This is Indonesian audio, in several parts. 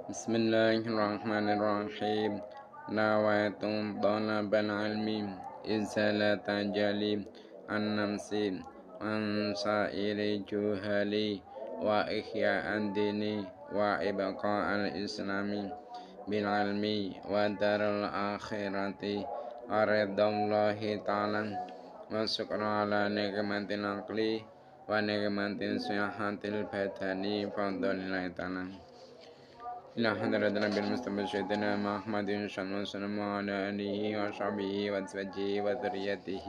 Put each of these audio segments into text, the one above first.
Bismillahirrahmanirrahim. Nawaitu talabal ilmi izalata jali an-namsi an sa'iri juhali wa ihya'an dini wa ibqa'al islami bil ilmi wa darul akhirati aridallahi ta'ala wa syukra ala nikmatil aqli wa nikmatil sihatil badani fadlillahi ta'ala. إلى حضرة النبي المصطفى سيدنا محمد صلى الله عليه وسلم وعلى آله وصحبه وأزواجه وذريته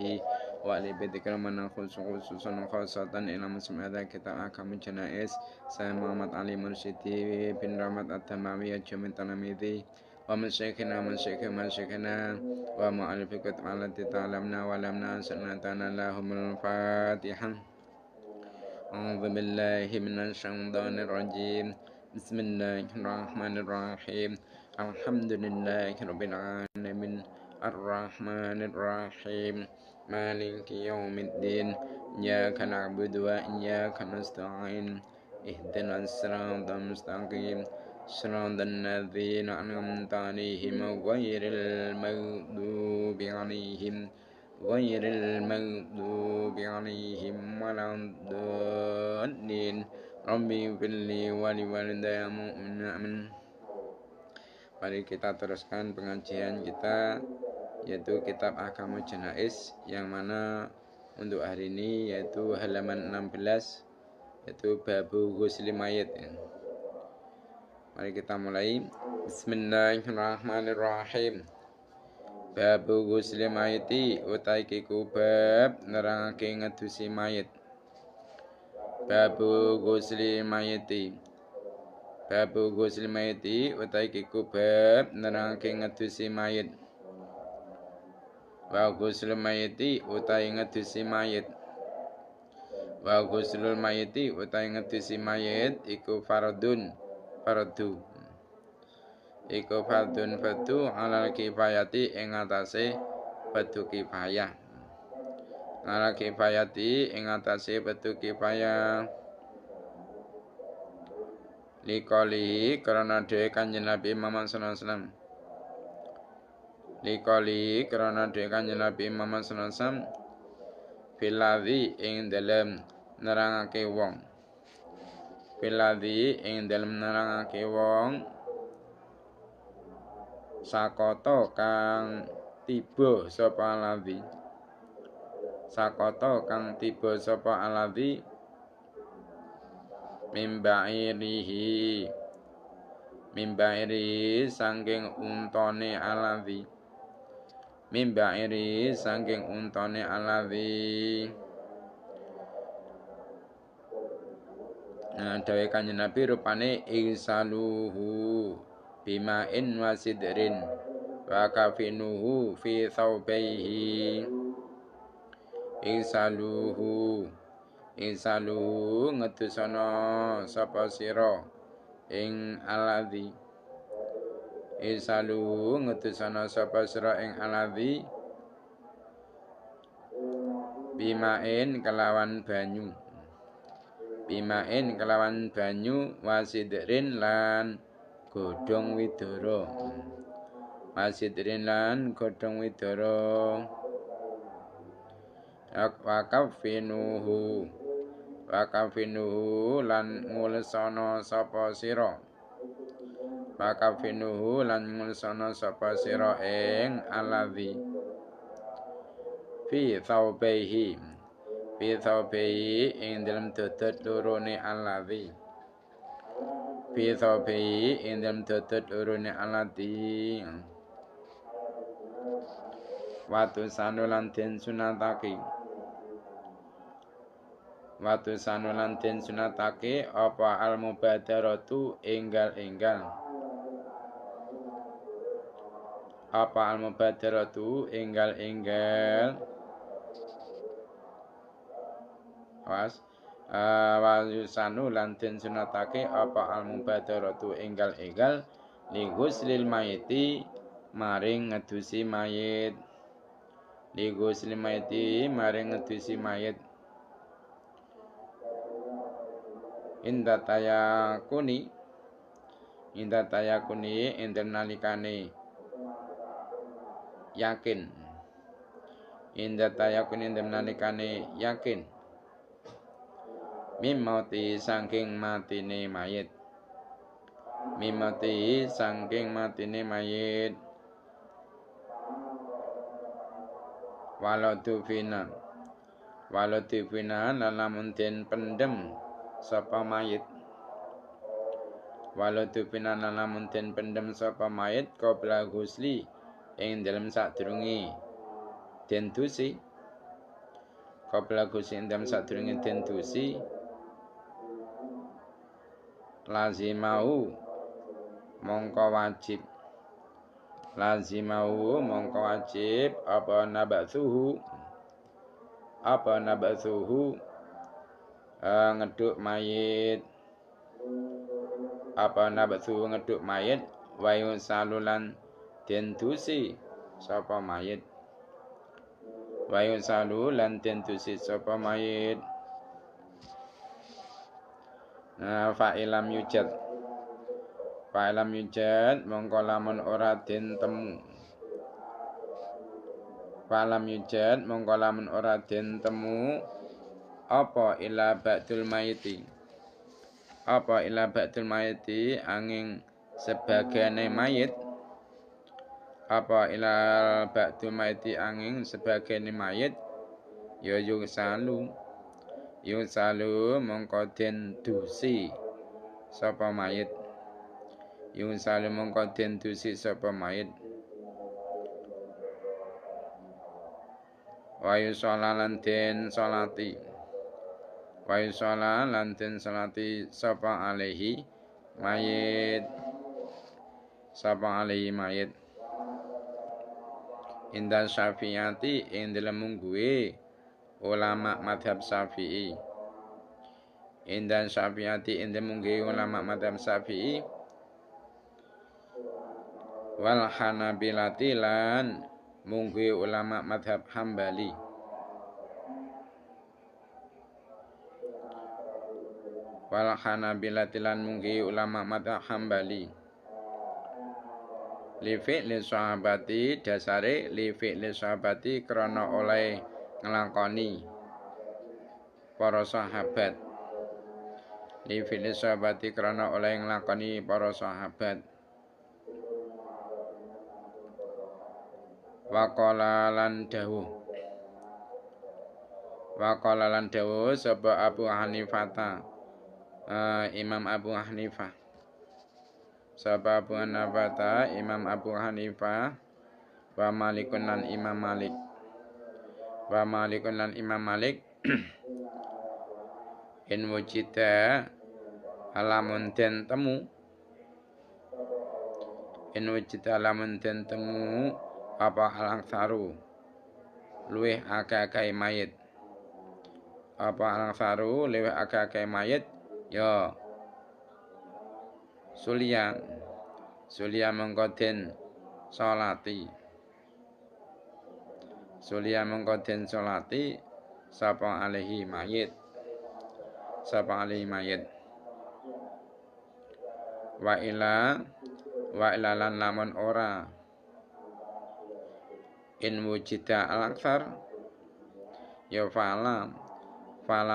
وآل بيته كرما خصوصا خاصة إلى مسلم هذا كتاب أحكام الجنائز سيد محمد علي مرشدي بن رحمة التمامية جميع تلاميذه ومشايخنا ومشايخنا ومؤلف الكتب التي تعلمنا ولمنا سنتنا لهم الفاتحة. أعوذ بالله من الشيطان الرجيم. Bismillahirrahmanirrahim. Alhamdulillahirrabbilalamin. Ar-Rahmanirrahim. Maliki yaumiddin. Iyyaka na'budu wa iyyaka nasta'in. Ihdinas siratal mustaqim. Siratal ladzina an'amta 'alaihim ghairil maghdubi 'alaihim waladdallin. Rabbi firli wali walidayya mu'min. Mari kita teruskan pengajian kita, yaitu kitab Ahkamul Janaiz, yang mana untuk hari ini yaitu halaman 16, yaitu babu ghusli mayit. Mari kita mulai. Bismillahirrahmanirrahim. Babu ghusli mayiti utai kiku bab nerangake ngedusi mayit. Babu ghusli mayiti. Babu ghusli mayiti utai kiku bab nerangake ngedusi mayit. Wa ghuslul mayiti utai ngedusi mayit. Wa ghuslul mayiti utai ngedusi mayit iku fardu. Iku fardun fardu alal kifayati ing atase fardu kifayah. Alal kifayati ing atase fardu kifayah. Likoli karena dhewe Kanjeng Nabi Muhammad sallallahu alaihi wasallam. Likoli karena dhewe Kanjeng Nabi Muhammad sallallahu alaihi wasallam filadhi ing dalem nerangake wong. Filadhi ing dalem nerangake wong sakoto kang tiba sapa aladhi. Sakoto kang tiba sapa aladhi mimbairihi sangking untone aladhi. Mimbairi sangking untone aladhi. Dawe Kanjeng Nabi rupane isaluhu bima'in wasidrin wa kafinuhu fi thawbaihi. Isaluhu ngedusana sapa sira ing aladhi. Isaluhu ngedusana sapa sira ing aladhi bima'in kelawan banyu. Bimain kelawan banyu wasidrin lan godhong widara. Wasidrin lan godhong widara. Wakafinuhu lan ngulesana sapa sira. Wakafinuhu lan ngulesana sapa sira ing aladhi. Fi thawbaihi ing dalam dodot lorone aladhi. Fi thawbaihi ing dalam dodot lorone aladhi. Watu sanulan den sunatake. Watu sanulan den sunatake apa al-mubadaratu enggal-enggal. Apa al-mubadaratu enggal-enggal. Wasanu lan den sunatake apa al-mubadaratu enggal-enggal li ghuslil mayiti maring ngedusi mayit. Li ghuslil mayiti maring ngedusi mayit. Inda tayakuni inda tayakuni ing dalem nalikane yakin inda tayakuni ing dalem nalikane yakin mimauti saking matine mayit mimauti saking matine mayit waladu fina lamun den pendem sapa mayit waladu fina lamun den pendem sapa mayit qabla ghusli ing dalem sadurunge den dusi qabla ghusli ing dalem sadurunge den dusi lazimau mongko wajib apa nabatsuhu ngeduk mayit wayu salulan den dusi sapa mayit fa'ilam yujad mongko lamun ora den temu apa ila ba'dul mayiti angin sebagiane mayit ya yusalu mongko den dusi sapa mayit wayu sholalan den salati sapa alaihi mayit indan syafi'ati ing dalem mungguhe ulama madhab Syafi'i wal hanabilati lan mungguhe ulama madhab Hambali li fi'li sahabati krana oleh nglakoni para sahabat waqala lan dawuh sapa Abu Hanifah Imam Abu Hanifah wa Malikun lan Imam Malik in wujida alamun den temu apa al-aktsaru luwih akeh mayit ya sulia mengko den salati sapa alaihi mayit wa ila lan lamun ora in wujida al-aktsar ya fala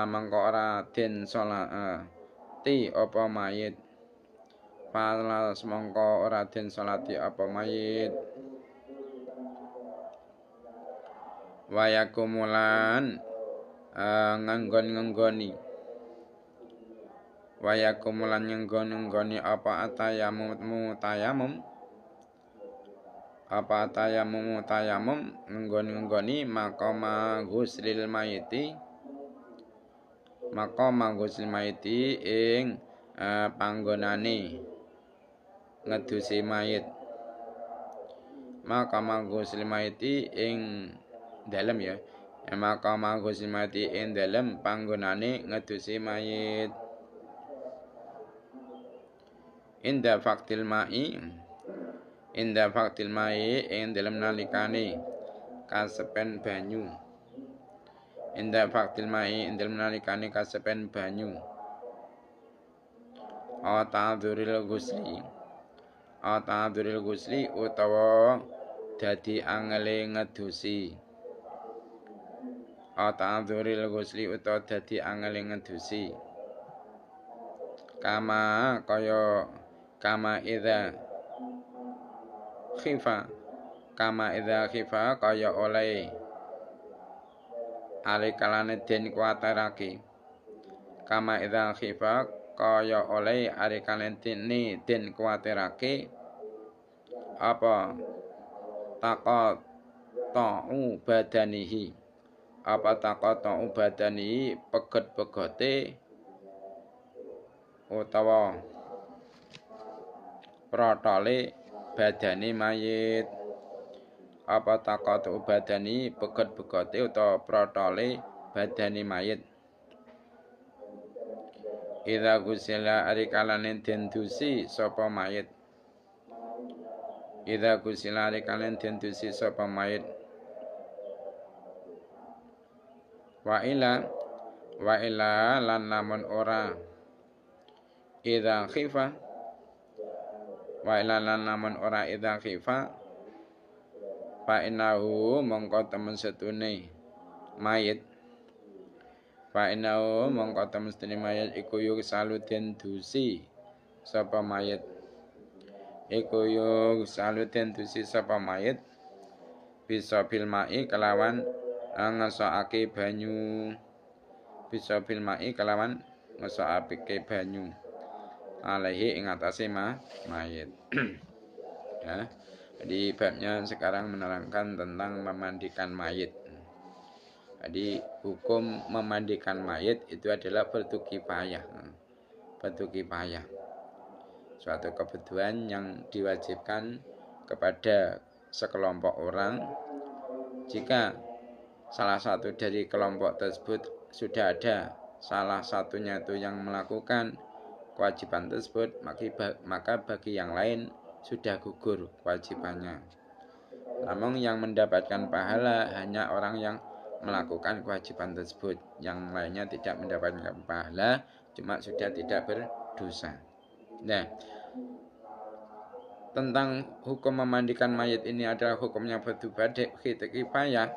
mengko ora den salati apa mayit wayakumulan nganggon-nggoni apa atayamum nganggon-nggoni maqama ghuslil mayiti ing panggonane ngedusi mayit maqama ghuslil mayiti ing dalem panggonane ngedusi mayit inda faktil ma'i ing dalem nalikane kasepen banyu ta'dzuril ghusli ataduril gusli utawa dadi angele ngedusi. Ataduril gusli utawa dadi angele ngedusi. Kama kaya kama idza khifa kaya oleh alikalane den kuwatirake. Kama idza khifa kaya oleh alikalane den kuwatirake apa takot ta'u badanihi apa takot ta'u badanihi peget-pegete utawa protole badane mayit. Apa takot ta'u badani peget-pegete utawa protole badane mayit. Idza gusila arikalane den dusi sapa mayit. Idza gusila arikalane den dusi sapa mayit. Wa ila lan namun ora idza khifa wa ila lan namun ora idza khifa fa innahu mongko temen setune mayit iku yo salu den dusi sapa mayit bisa bilmai kelawan ngesokake banyu alaihi ing atase mayit. Ya. Jadi babnya sekarang menerangkan tentang memandikan mayit. Jadi hukum memandikan mayit itu adalah fardu kifayah. Suatu kebutuhan yang diwajibkan kepada sekelompok orang. Jika salah satu dari kelompok tersebut sudah ada salah satunya itu yang melakukan kewajiban tersebut, maka bagi yang lain sudah gugur kewajibannya. Namun yang mendapatkan pahala hanya orang yang melakukan kewajiban tersebut. Yang lainnya tidak mendapatkan pahala, cuma sudah tidak berdosa. Nah, tentang hukum memandikan mayit ini adalah hukumnya fardu kifayah.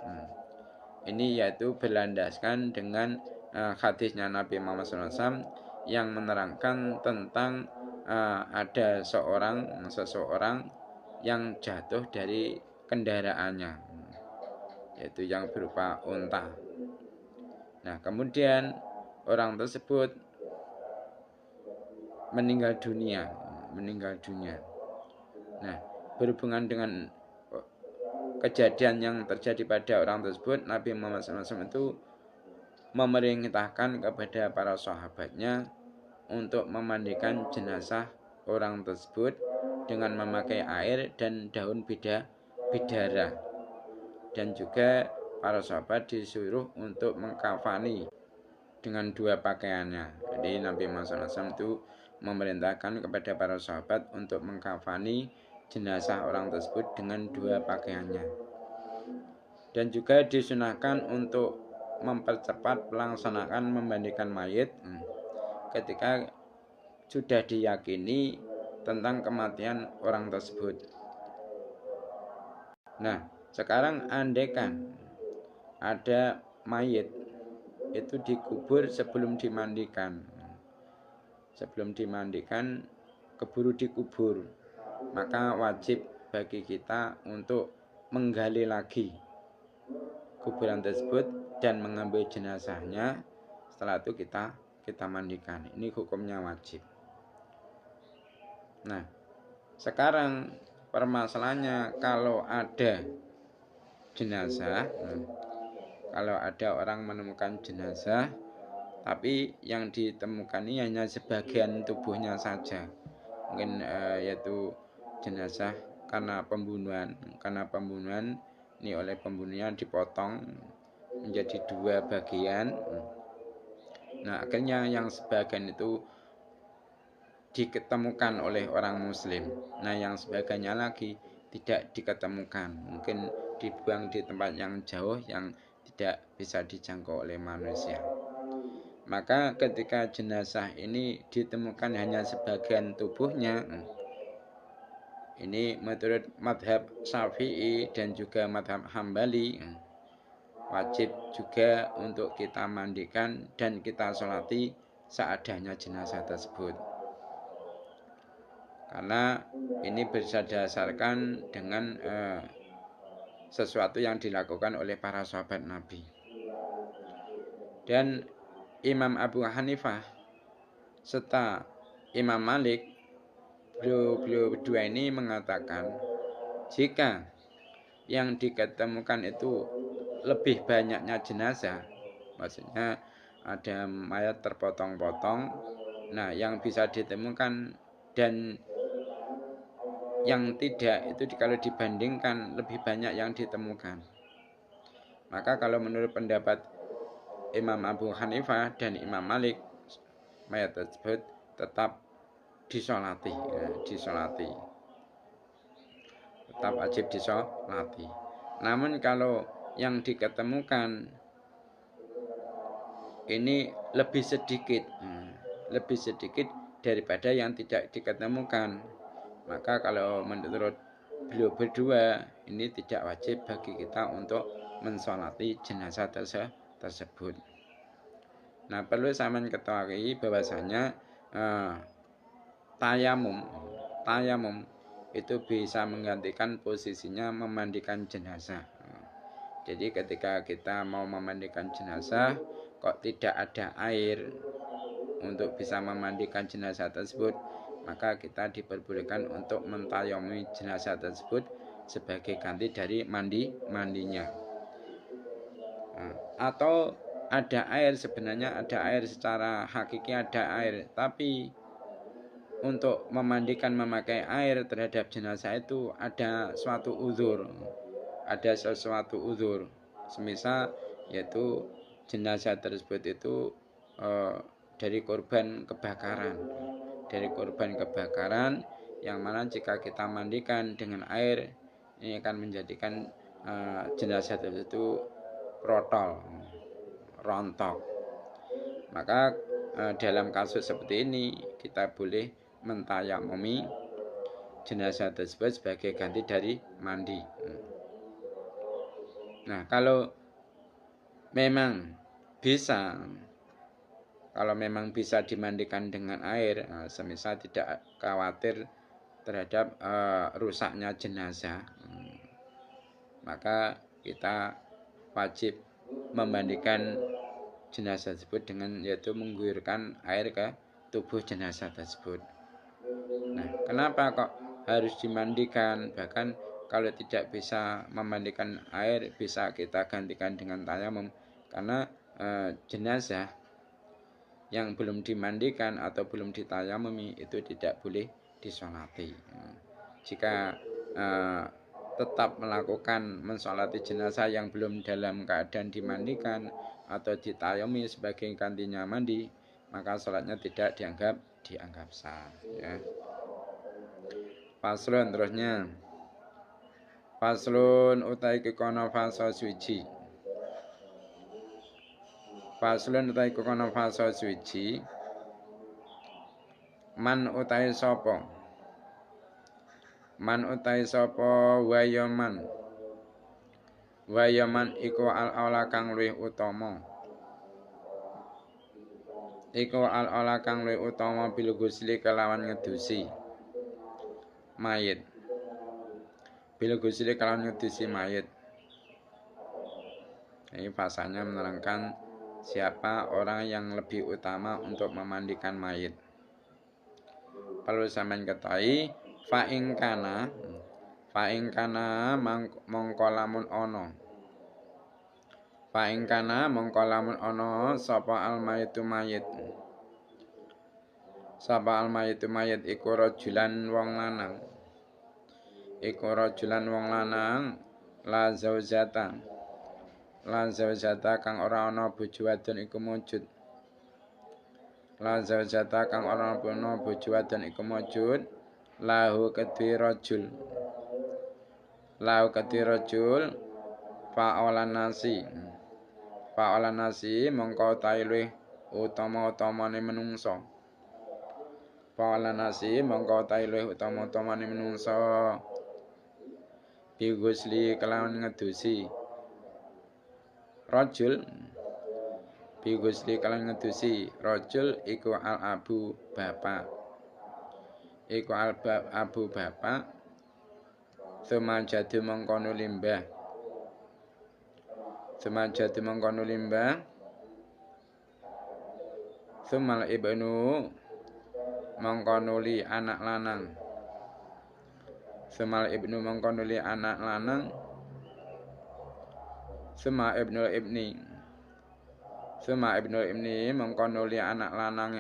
Ini yaitu berlandaskan dengan hadisnya Nabi Muhammad SAW yang menerangkan tentang ada seseorang yang jatuh dari kendaraannya, yaitu yang berupa unta. Nah, kemudian orang tersebut meninggal dunia. Nah, berhubungan dengan kejadian yang terjadi pada orang tersebut, Nabi Muhammad SAW itu memerintahkan kepada para sahabatnya untuk memandikan jenazah orang tersebut dengan memakai air dan daun bidara. Dan juga para sahabat disuruh untuk mengkafani dengan dua pakaiannya. Jadi Nabi Muhammad SAW itu memerintahkan kepada para sahabat untuk mengkafani jenazah orang tersebut dengan dua pakaiannya. Dan juga disunahkan untuk mempercepat pelaksanaan memandikan mayit ketika sudah diyakini tentang kematian orang tersebut. Nah, sekarang andaikan ada mayit itu dikubur sebelum dimandikan. Keburu dikubur, maka wajib bagi kita untuk menggali lagi kuburan tersebut dan mengambil jenazahnya. Setelah itu kita mandikan. Ini hukumnya wajib. Nah, sekarang permasalahannya kalau ada jenazah, kalau ada orang menemukan jenazah, tapi yang ditemukan ini hanya sebagian tubuhnya saja, mungkin yaitu jenazah karena pembunuhan ini oleh pembunuhnya dipotong menjadi dua bagian. Nah, akhirnya yang sebagian itu diketemukan oleh orang muslim. Nah, yang sebagiannya lagi tidak diketemukan, mungkin dibuang di tempat yang jauh yang tidak bisa dijangkau oleh manusia. Maka ketika jenazah ini ditemukan hanya sebagian tubuhnya, Ini menurut madhab Syafi'i dan juga madhab Hambali, wajib juga untuk kita mandikan dan kita sholati seadanya jenazah tersebut. Karena ini berdasarkan dengan sesuatu yang dilakukan oleh para sahabat Nabi. Dan Imam Abu Hanifah serta Imam Malik, beliau berdua ini mengatakan jika yang diketemukan itu lebih banyaknya jenazah, maksudnya ada mayat terpotong-potong, nah yang bisa ditemukan dan yang tidak itu kalau dibandingkan lebih banyak yang ditemukan, maka kalau menurut pendapat Imam Abu Hanifah dan Imam Malik, mayat tersebut tetap disolati, tetap wajib disolati. Namun kalau yang diketemukan ini lebih sedikit daripada yang tidak diketemukan, maka kalau menurut beliau berdua ini tidak wajib bagi kita untuk mensolati jenazah tersebut. Nah, perlu sampean ketahui bahwasanya tayamum itu bisa menggantikan posisinya memandikan jenazah. Jadi ketika kita mau memandikan jenazah kok tidak ada air untuk bisa memandikan jenazah tersebut, maka kita diperbolehkan untuk mentayamumi jenazah tersebut sebagai ganti dari mandinya. Atau ada air, sebenarnya ada air, secara hakiki ada air, tapi untuk memandikan memakai air terhadap jenazah itu ada sesuatu uzur, semisal yaitu jenazah tersebut itu dari korban kebakaran, yang mana jika kita mandikan dengan air ini akan menjadikan jenazah tersebut rontok. Maka dalam kasus seperti ini kita boleh mentayamumi jenazah tersebut sebagai ganti dari mandi. Nah, kalau memang bisa dimandikan dengan air, semisal tidak khawatir terhadap rusaknya jenazah, maka kita wajib memandikan jenazah tersebut dengan yaitu mengguyurkan air ke tubuh jenazah tersebut. Nah, kenapa kok harus dimandikan? Bahkan kalau tidak bisa memandikan air, bisa kita gantikan dengan tayamum, karena jenazah yang belum dimandikan atau belum ditayamumi itu tidak boleh disolati. Jika tetap melakukan mensolati jenazah yang belum dalam keadaan dimandikan atau ditayamumi sebagai gantinya mandi, maka sholatnya tidak dianggap sah, ya. Faslun terusnya, faslun utai kikono faso suci. Faslun utai kikono faso suci. Man utai sopo wayaman iku al-aula kang luwih utama. Iku al-aula kang luwih utama bil gusli kelawan ngedusi mayit. Ini pasalnya menerangkan siapa orang yang lebih utama untuk memandikan mayit. Perlu sampeyan ketahui, fa ing kana mongko lamun ana sapa al-mayitu mayit iku rajulan wong lanang la zaujata kang ora ana bojo wadon iku mujud. Lahu kedhi rajul fa'olan nasi mongko ta'i luwih utama-utamane menungso. Palanasi mongko ta luwih utama-utamane menungsa bigusli kelawan ngedusi rajul bigusli kelawan ngedusi rajul iku al abu bapak iku al abu bapak semajadu mongko nulimbah semajadu mongko nulimbah semal ibnu mongko nuli anak lanang semal ibnu mongko nuli anak lanang sema ibnu ibni mongko nuli anak lanang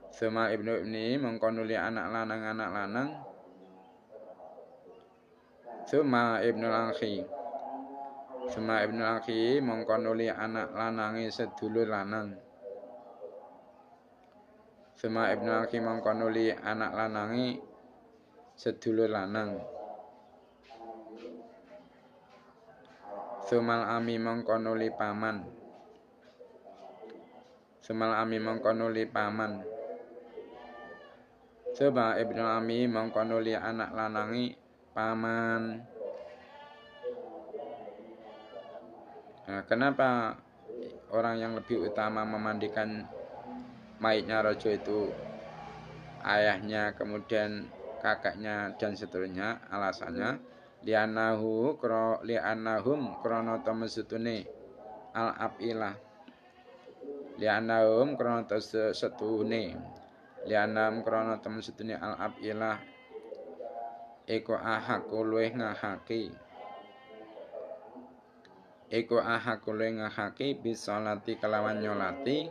sema ibnu ibni mongko nuli anak lanang sema ibnu akhi mongko nuli anak lanange sedulur lanang sema ibnu akhi mongko nuli anak lanange sedulur lanang semal ami mongko nuli paman sema ibnu ami mongko nuli anak lanange paman. Nah, kenapa orang yang lebih utama memandikan mayitnya raja itu ayahnya, kemudian kakaknya dan seterusnya? Alasannya li'annahum krana temesutune al-afilah li'annahum krana temesutune al-afilah iku ahaqu luwih ngahaki bisolati kelawan nyolati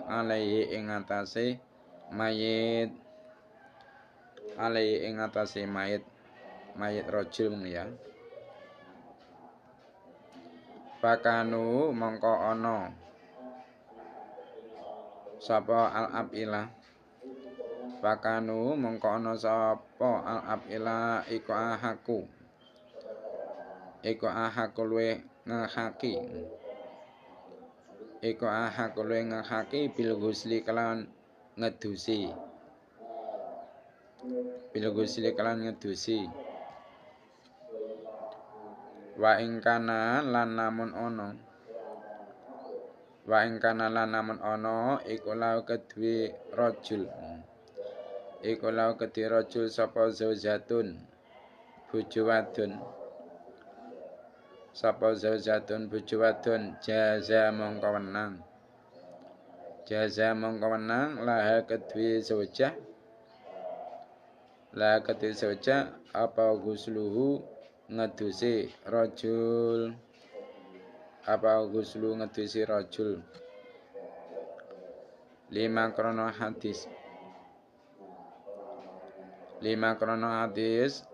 alaihi ing atase mayit rajul ya. Pakanu mongko ana sapa al-afilah Pakanu mongko ana sapa al-afilah iku ahaku luwih ngehaki bil ghusli kelawan ngedusi wa ing kana lan namun ana iku lau kedue rajul sapa zaujatun bojo wadon jaza mongko wenang laha kedue zaujah apa gusluhu ngedusi rajul lima krono hadis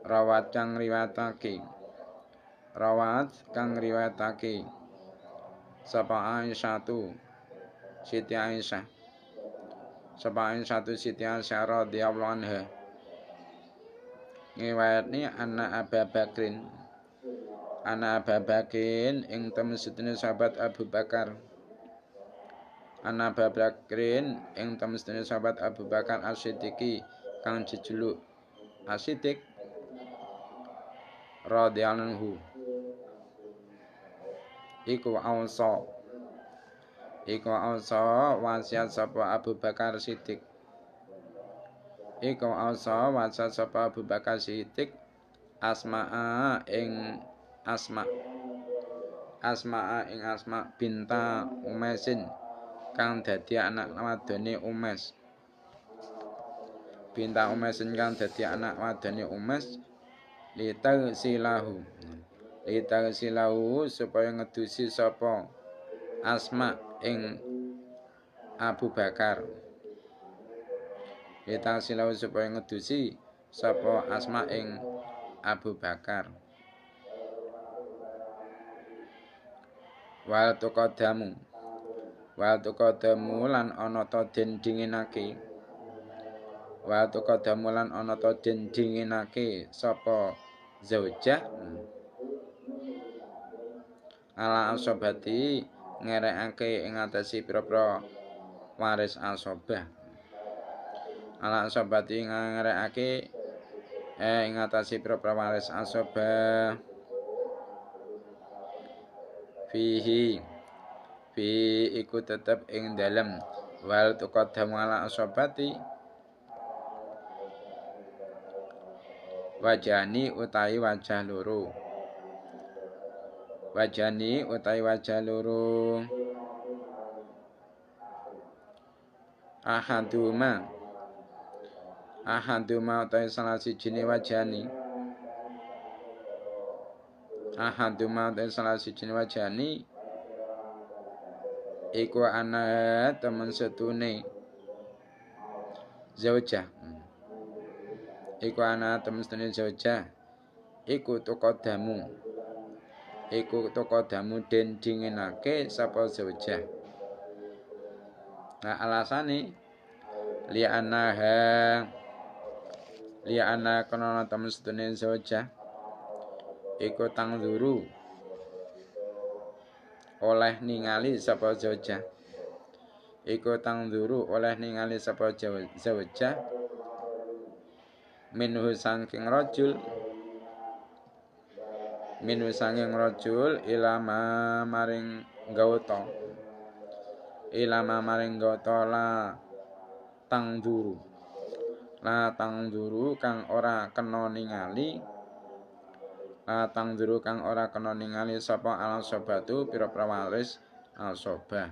rawat kang riwayatake sapa Siti Aisyah radhiyallahu anha ngriwayatni anak Abu Bakrin ing temesutune sahabat Abu Bakar As-Siddiqi kang jejuluk As-Siddiq radhiyallahu anhu iku ausa wasiat sapa Abu Bakar Siddiq Asma'a ing Asma binta Umesin kang dadi anak wadone Umes litagsilahu supaya ngedusi sapa Asma ing Abu Bakar wal tuqaddamu lan ana ta den dinginake sapa zaujah ala asobati ngerekake ing atase pira-pira waris asobah. Ala asobati ngerekake ing atase pira-pira waris asobah fihi fi iku tetep ing dalem wal tuqaddamu ala asobati wajani utawi wajah loro. Wajani utawi wajah loro ahaduma utawi salah sijine wajani utawi salah sijine wajani iku ana temen setune zaujah iku ana temen setune zaujah iku tuqaddamu den dinginake sapa zaujah. Nah alasane li ana kana temen setune zaujah iku tangzuru oleh ningali sapa zaujah minhu saking rajul ilama maring gauta la tangduru kang ora kena ningali sapa al-sobatu pira-pira waris al-sobah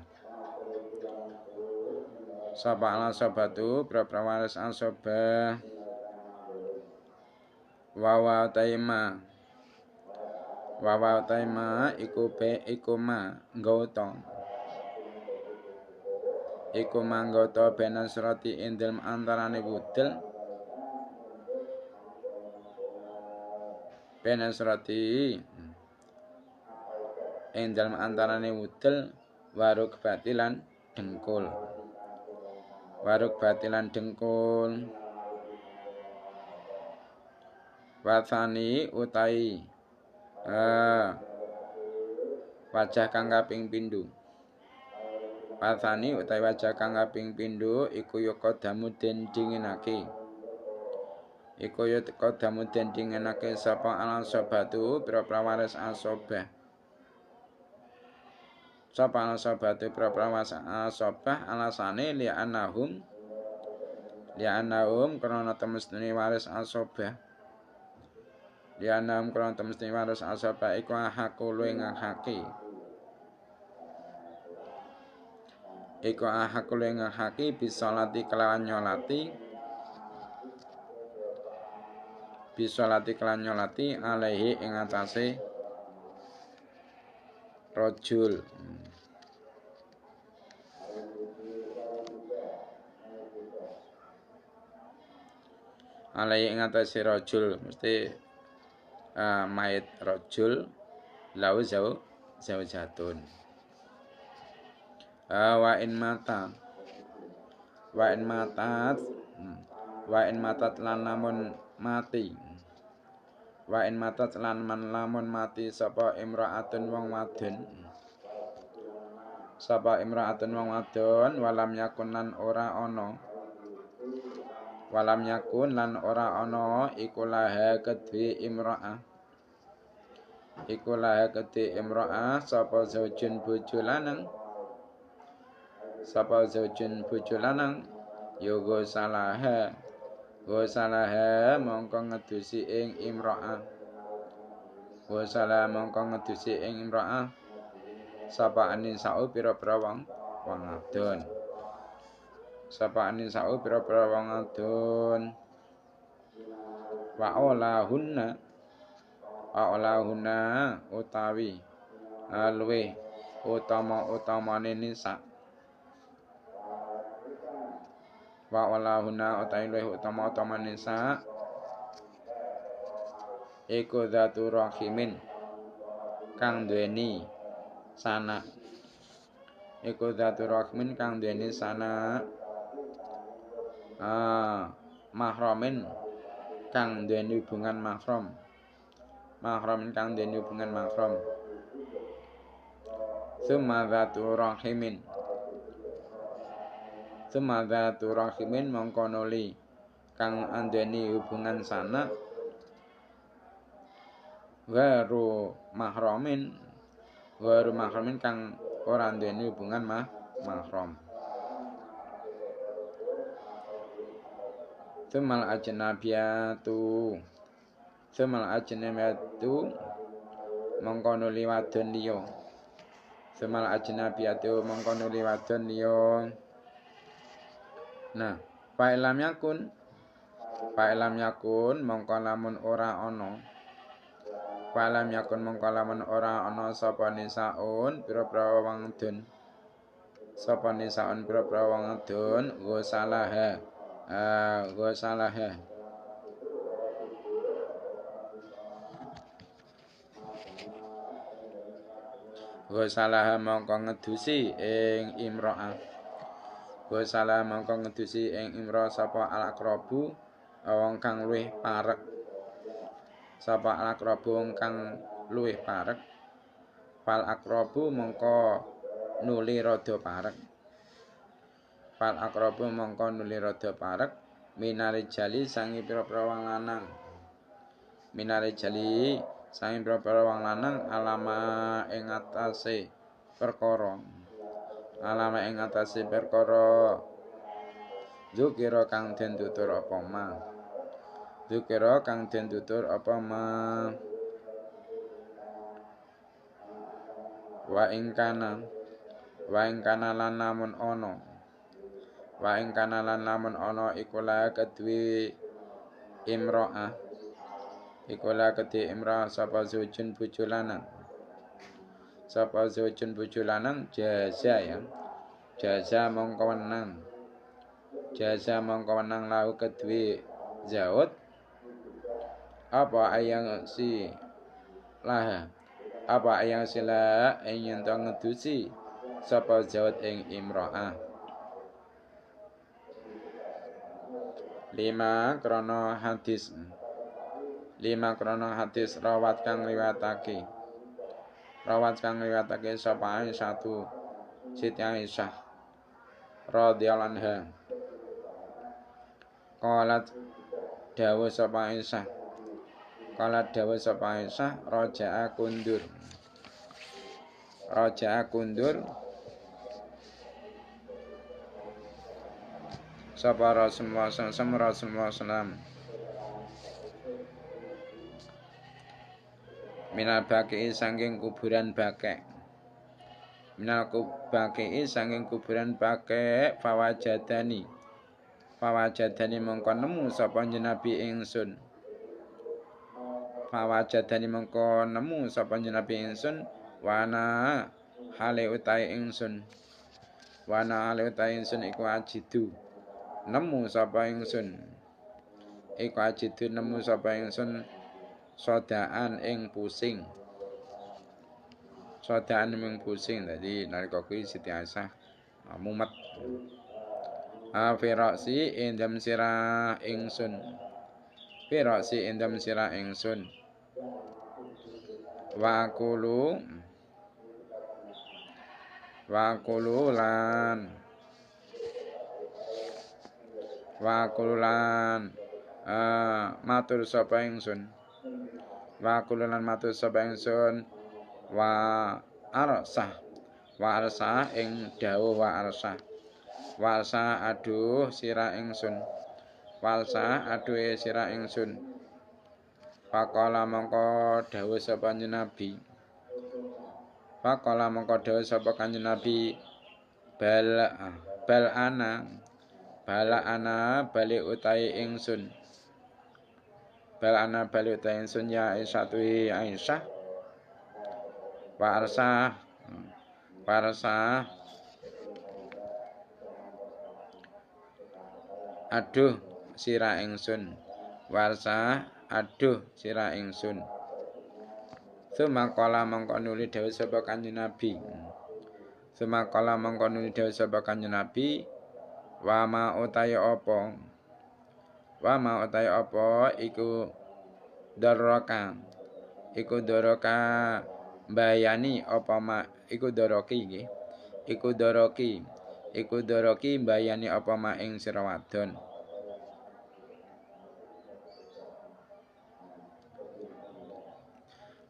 wawa taima iku manggota benan surati indil antarane wudel waruk batilan dengkul wasani utai wajah kang kaping pindho iku ya kodamu den dinginake sapa al-sobatu pira-pira waris asobah alasane li anahum krana temestune waris asobah iku haku luwih ngahaki bisolati kelawan nyolati alaihi ing atase rajul mesti mayit rajul lau zaujatun wa in matat lan lamun mati sapa imra'atun wong wadon walam yakun lan ora ana iku laha kedhi imra'ah sapa zaujun bojo lanang ya salaha mongko ngedusi ing imra'ah sapa anisa'u pira-pira wong adon wa olahunna utawi luweh utamane nisa iku dzatu rahimin kang duweni sanak mahramin kang duweni hubungan mahram Summa dzatu rahimin mongko nuli kang andeni hubungan sanak waru mahramin kang ora andeni hubungan mahram. Sumal ajnabiyatu mongko nuli wadon liya. Sumal ajnabiyatu mongko nuli wadon liya. Nah, fa'ilam yakun mongko lamun ora ana sapa nisaun pira-pira wong wadon ghusalaha mongko ngedusi ing imro'ah. Ghusala mongko ngedusi ing imro'ah sapa al-aqrabu wong kang luwih parek. Fal aqrabu mongko nuli rada parek. Minari jali sangi pira-pira wong lanang alama ing atase perkara dzukira kang den tutur apa ma wa ing kana lan lamun ana iku la kedue imro'ah sapa zujun bojo lanang jaza mongko wenang lahu kedue zaud apa ayang sila ing ento ngedusi sapa zaud ing imro'ah. 5 krana hadis rawat kang riwayatake sapa Aisyatu Siti Aisyah radhiyallahu anha. Qalat dawuh sapa Aisyah raja'a kundur sapa Rasulullah sallallahu minal baqi sanging kuburan baqi fawajadani mongko nemu sapa Nabi ingsun wana hale utai ingsun iku ajidu nemu sapa ingsun sodaan ing pusing. Dadi nalika kuwi Siti Aisyah mumet. Firaksi indam sirah ingsun. Wa kululan matur sapa ingsun wa arsah ing dawuh wa arsah aduh sira ingsun faqala mongko dawuh sapa Kanjeng Nabi bal ana bali utai ingsun ya Aisyah Warsa aduh sira ingsun Sumakala mongko nuli dawuh sapa Kanjeng Nabi wa ma utai apa iku doroka bayani apa ma iku doroki mbayani apa ma ing sira wadon.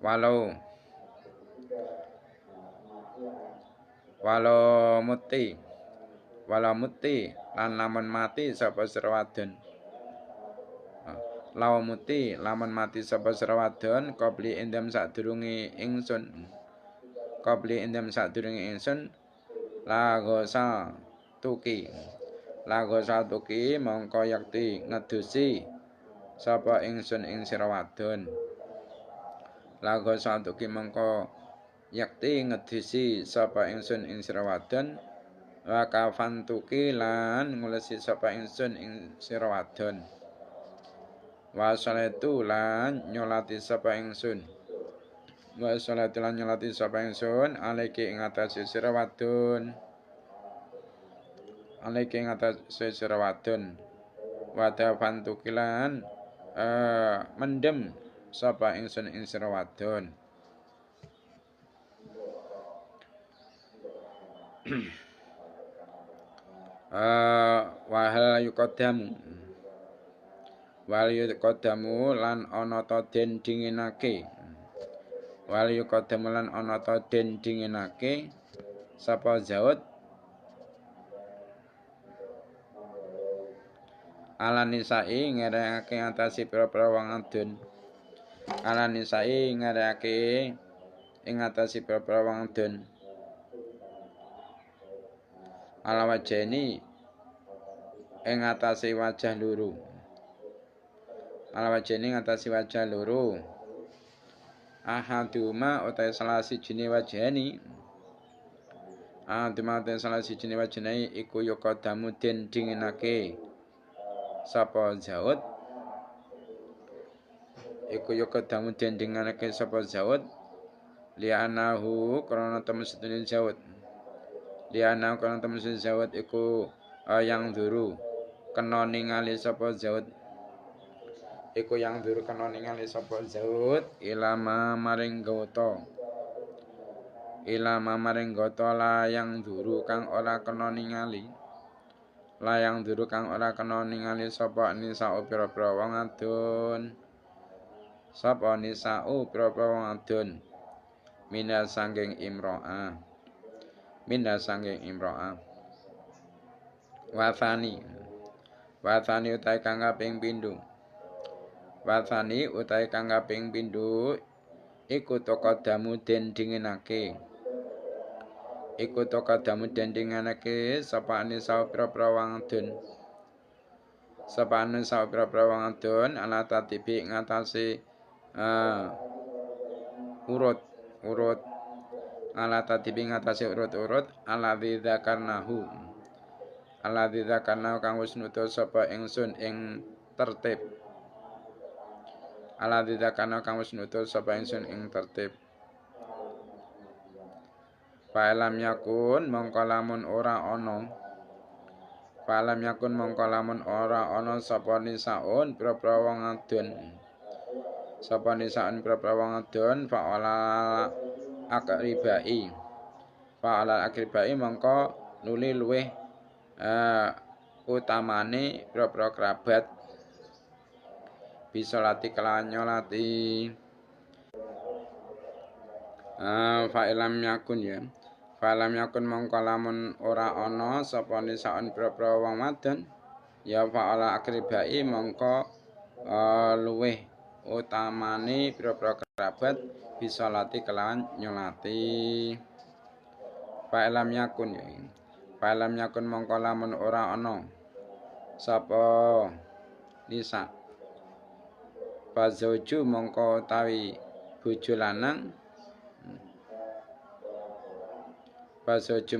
Walau muti lan lamun mati sapa sira wadon. Lamun mati sapa sira wadon qabli endem sadurunge ingsun. Lagosa tuki mongko yakti ngedusi sapa ingsun ing sira wadon. Lagosa tuki mongko yakti ngedusi sapa ingsun ing sira wadon. Wa kafantuki lan ngulesi sapa ingsun ing sira wadon. Wa salatu lan nyolati sapa ingsun. Alaiki ing atase sira wadon. Wa tafantuki lan mendem sapa ingsun ing sira wadon. Wahal yuqaddamu lan ana ta den dinginake sapa zaud ala nisai ngerekake atase pira-pira wong adon. Ala wajeni ing atase wajah loro. Ahaduma utai salah sijine wajani. Iku yuqaddamu den dinginake sapa zaud. Li'anahu krana temen sedene zaud. Iku yang duru kena ningali sapa zaud. Ilama maring gota layang duru kang ora kena ningali. Sapa nisa'u pira-pira wong adon. Minda sangking imro'ah. Wathani utai kang kaping pindho. Iku taqaddamu den dinginake. Sapa nisa pira-pira wong adon. Ala tatibi ngatasi urut. Urut ala dzakarnahu kang wis nutus sapa ingsun ing tertib. Falam yakun mongko lamun ora ana sapa nisaun pira-pira wong adon. Fa'ala akribai mongko nuli luweh utamane pira-pira kerabat bisa lati kelawan nyolati. Fa'ilam yakun mongko lamun ora ana sapa nisaun pira-pira wong wadon. Ya fa'ala akribai mongko luweh utamane pira-pira kerabat bisa lati kelawan nyolati. Fa'ilam yakun mongko lamun ora ana sapa nisa. Fazauju mongko tawi bojo lanang. Fazauju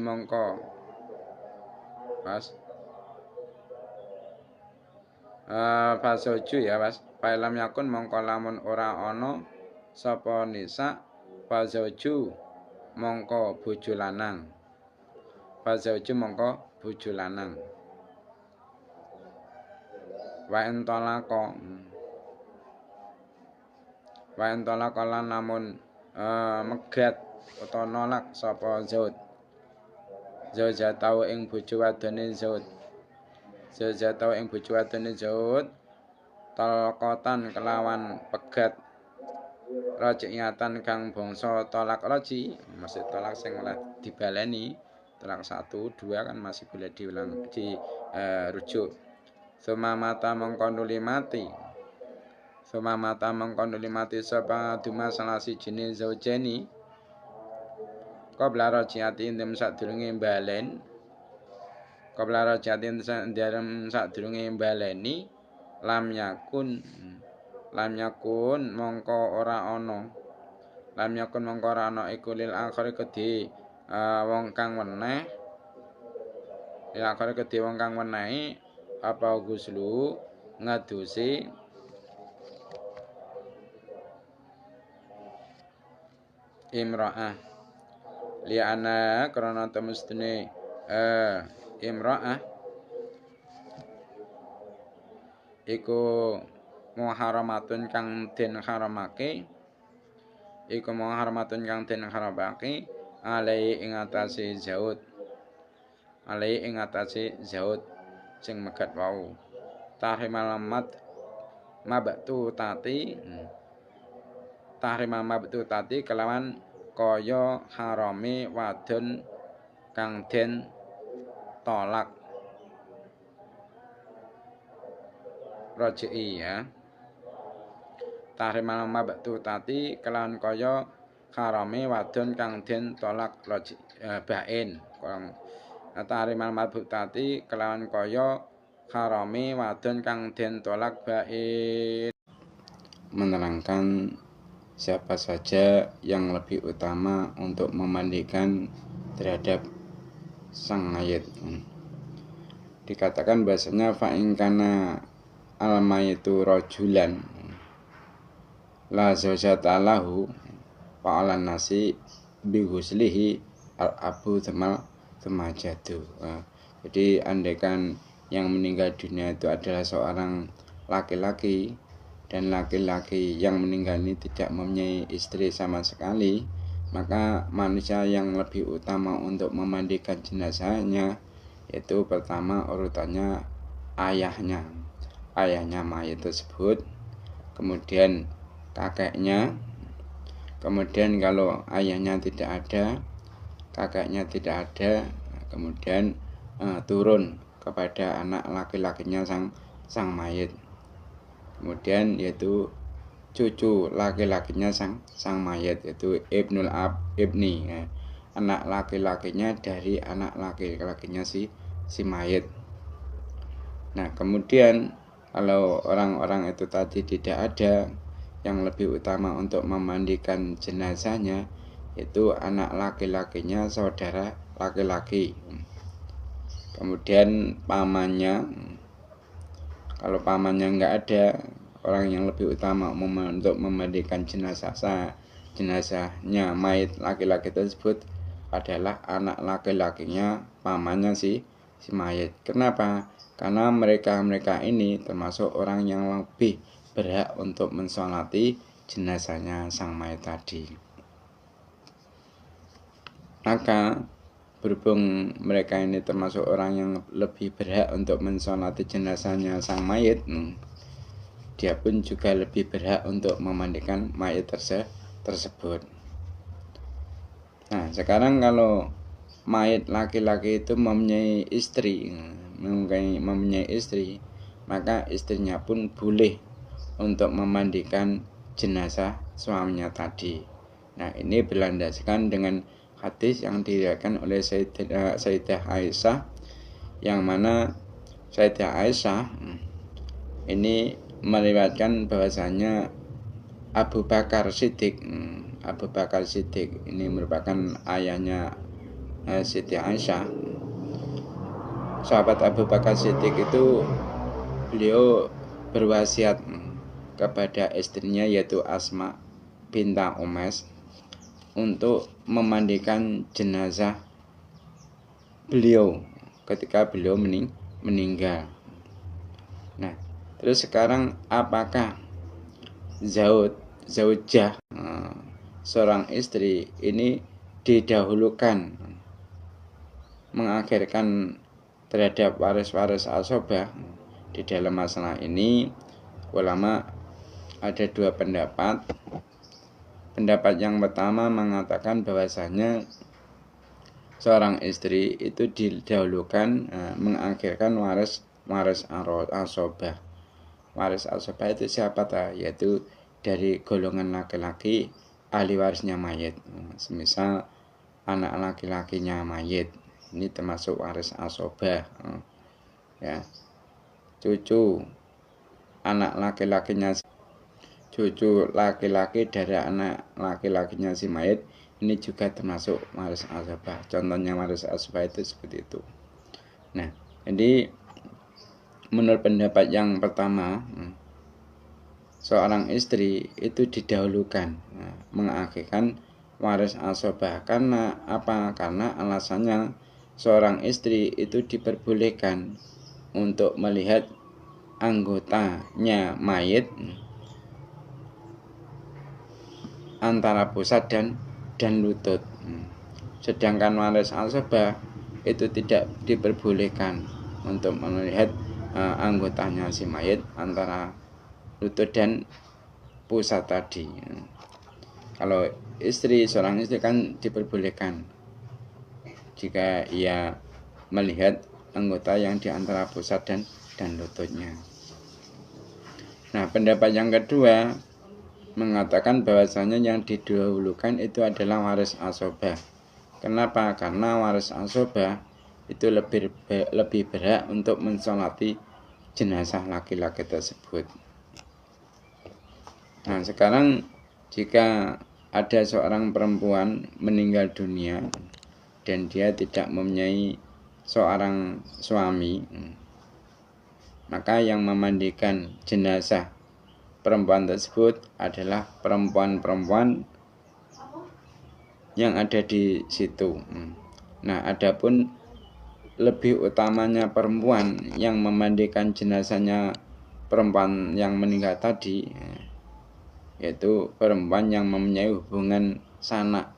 ya Mas. Fa'ilam yakun mongko lamun ora ana sapa nisa. Fazauju mongko bojo lanang. Wa entolaka lan lamun megat utawa nolak sapa zaud zaujatau ing bojo wadone zaud zaujatau ing bojo wadone zaud talqatan kelawan pegat rajiatan kang bangsa tolak raji maksud tolak sing oleh dibaleni tolak 1 2 kan masih boleh diulang rujuk sumamata mongko nuli mati sumamata mongko nuli mati sapa duma salah sijine zaujeni qabla rajiati ing sadurunge balen qabla rajiati ing sadurunge baleni lam yakun mongko ora ana iku lil akhir kedhi wong kang weneh apa guslu ngadusi imra'ah li'ana krana temustune imra'ah iku muharramatun kang den haramake alai ing atase zaud sing megat wau tahrimal mabtu tati kelawan kaya harame wadon kang den tolak rajii ya tahrimal mabtu tati kelawan kaya harame wadon kang den tolak raji bain tahrimal mabtu tati kelawan kaya harame wadon kang den tolak bain menerangkan siapa saja yang lebih utama untuk memandikan terhadap sang mayit. Dikatakan bahasanya fa'ingkana al-mayitu rajulan la zawjata lahu fa'alan nasi bihuslihi al-abu temajadu. Jadi andaikan yang meninggal dunia itu adalah seorang laki-laki dan laki-laki yang meninggal ini tidak mempunyai istri sama sekali, maka manusia yang lebih utama untuk memandikan jenazahnya yaitu pertama urutannya ayahnya mayit tersebut, kemudian kakeknya, kemudian kalau ayahnya tidak ada, kakeknya tidak ada, kemudian turun kepada anak laki-lakinya sang mayit, kemudian yaitu cucu laki-lakinya sang mayit yaitu ibnul ibni anak laki-lakinya dari anak laki-lakinya si mayit. Nah kemudian kalau orang-orang itu tadi tidak ada, yang lebih utama untuk memandikan jenazahnya yaitu anak laki-lakinya saudara laki-laki, kemudian pamannya. Kalau pamannya enggak ada, orang yang lebih utama untuk memandikan jenazahnya mayit laki-laki tersebut adalah anak laki-lakinya pamannya si mayit. Kenapa? Karena mereka ini termasuk orang yang lebih berhak untuk mensolati jenazahnya sang mayit tadi. Maka berhubung mereka ini termasuk orang yang lebih berhak untuk mensolati jenazahnya sang mayit, dia pun juga lebih berhak untuk memandikan mayit tersebut. Nah sekarang kalau mayit laki-laki itu mempunyai istri, maka istrinya pun boleh untuk memandikan jenazah suaminya tadi. Nah ini berlandaskan dengan hadis yang diriwayatkan oleh Sayyidah Aisyah, yang mana Sayyidah Aisyah ini meriwayatkan bahwasanya Abu Bakar Siddiq ini merupakan ayahnya Siti Aisyah. Sahabat Abu Bakar Siddiq itu beliau berwasiat kepada istrinya yaitu Asma binta Umays untuk memandikan jenazah beliau ketika beliau meninggal. Nah, terus sekarang apakah zaujah seorang istri ini didahulukan mengakhirkan terhadap waris-waris asobah. Di dalam masalah ini ulama ada dua pendapat. Pendapat yang pertama mengatakan bahwasanya seorang istri itu didahulukan mengakhirkan waris asobah. Waris asobah itu siapa yaitu dari golongan laki-laki ahli warisnya mayit. Semisal anak laki-lakinya mayit, ini termasuk waris asobah. Ya, cucu anak laki-lakinya, cucu laki-laki dari anak laki-lakinya si mayit, ini juga termasuk waris asobah. Contohnya waris asobah itu seperti itu. Nah, jadi menurut pendapat yang pertama, seorang istri itu didahulukan mengakhirkan waris asobah. Karena apa? Karena alasannya seorang istri itu diperbolehkan untuk melihat anggotanya mayit antara pusat dan lutut. Sedangkan waris asobah itu tidak diperbolehkan untuk melihat anggotanya si mayit antara lutut dan pusat tadi. Kalau seorang istri kan diperbolehkan jika ia melihat anggota yang di antara pusat dan lututnya. Nah, pendapat yang kedua mengatakan bahwasanya yang didahulukan itu adalah waris asobah. Kenapa? Karena waris asobah itu lebih berhak untuk mensolati jenazah laki-laki tersebut. Nah, sekarang jika ada seorang perempuan meninggal dunia dan dia tidak mempunyai seorang suami, maka yang memandikan jenazah perempuan tersebut adalah perempuan-perempuan yang ada di situ. Nah, adapun lebih utamanya perempuan yang memandikan jenazahnya perempuan yang meninggal tadi, yaitu perempuan yang mempunyai hubungan sanak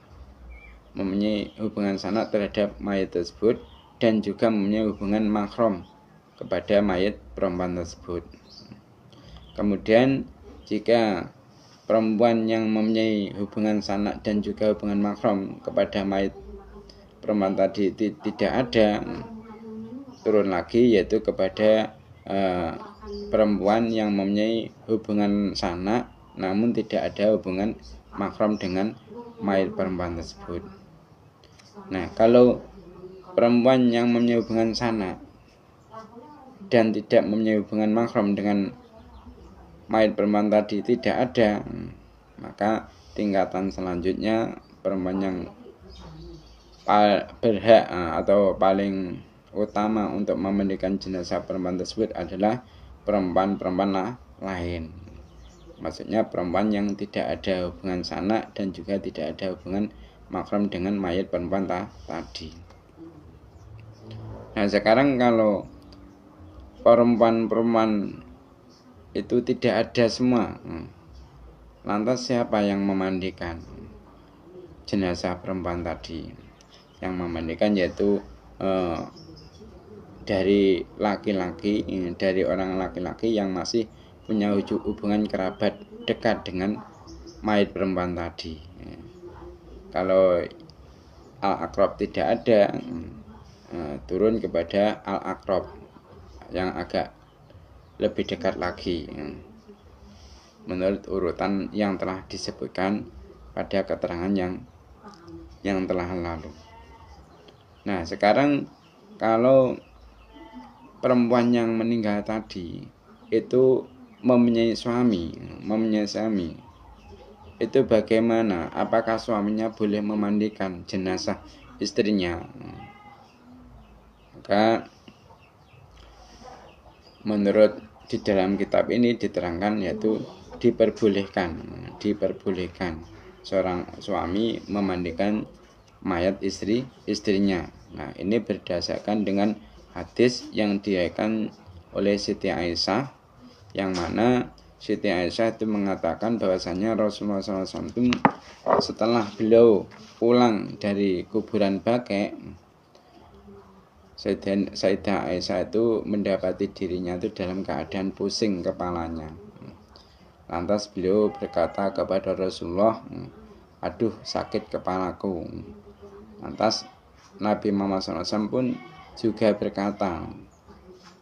terhadap mayat tersebut dan juga mempunyai hubungan mahram kepada mayat perempuan tersebut. Kemudian jika perempuan yang mempunyai hubungan sanak dan juga hubungan mahram kepada mayat perempuan tadi tidak ada, turun lagi yaitu kepada perempuan yang mempunyai hubungan sanak namun tidak ada hubungan mahram dengan mayat perempuan tersebut. Nah, kalau perempuan yang mempunyai hubungan sanak dan tidak mempunyai hubungan mahram dengan mayat perempuan tadi tidak ada, maka tingkatan selanjutnya perempuan yang berhak atau paling utama untuk memandikan jenazah perempuan tersebut adalah perempuan-perempuan lain. Maksudnya perempuan yang tidak ada hubungan sanak dan juga tidak ada hubungan mahram dengan mayat perempuan tadi. Nah, sekarang kalau perempuan-perempuan itu tidak ada semua, lantas siapa yang memandikan jenazah perempuan tadi? Yang memandikan yaitu dari laki-laki, dari orang laki-laki yang masih punya hubungan kerabat dekat dengan mayat perempuan tadi. Kalau al-aqrab tidak ada, turun kepada al-aqrab yang agak lebih dekat lagi menurut urutan yang telah disebutkan pada keterangan yang telah lalu. Nah, sekarang kalau perempuan yang meninggal tadi itu mempunyai suami, itu bagaimana? Apakah suaminya boleh memandikan jenazah istrinya? Maka menurut di dalam kitab ini diterangkan yaitu diperbolehkan seorang suami memandikan mayat istrinya. Nah, ini berdasarkan dengan hadis yang diriwayatkan oleh Siti Aisyah yang mana Siti Aisyah itu mengatakan bahwasanya Rasulullah SAW itu setelah beliau pulang dari kuburan Baqi', Sayyidah Aisyah itu mendapati dirinya itu dalam keadaan pusing kepalanya. Lantas beliau berkata kepada Rasulullah, aduh sakit kepalaku. Lantas Nabi Muhammad SAW pun juga berkata,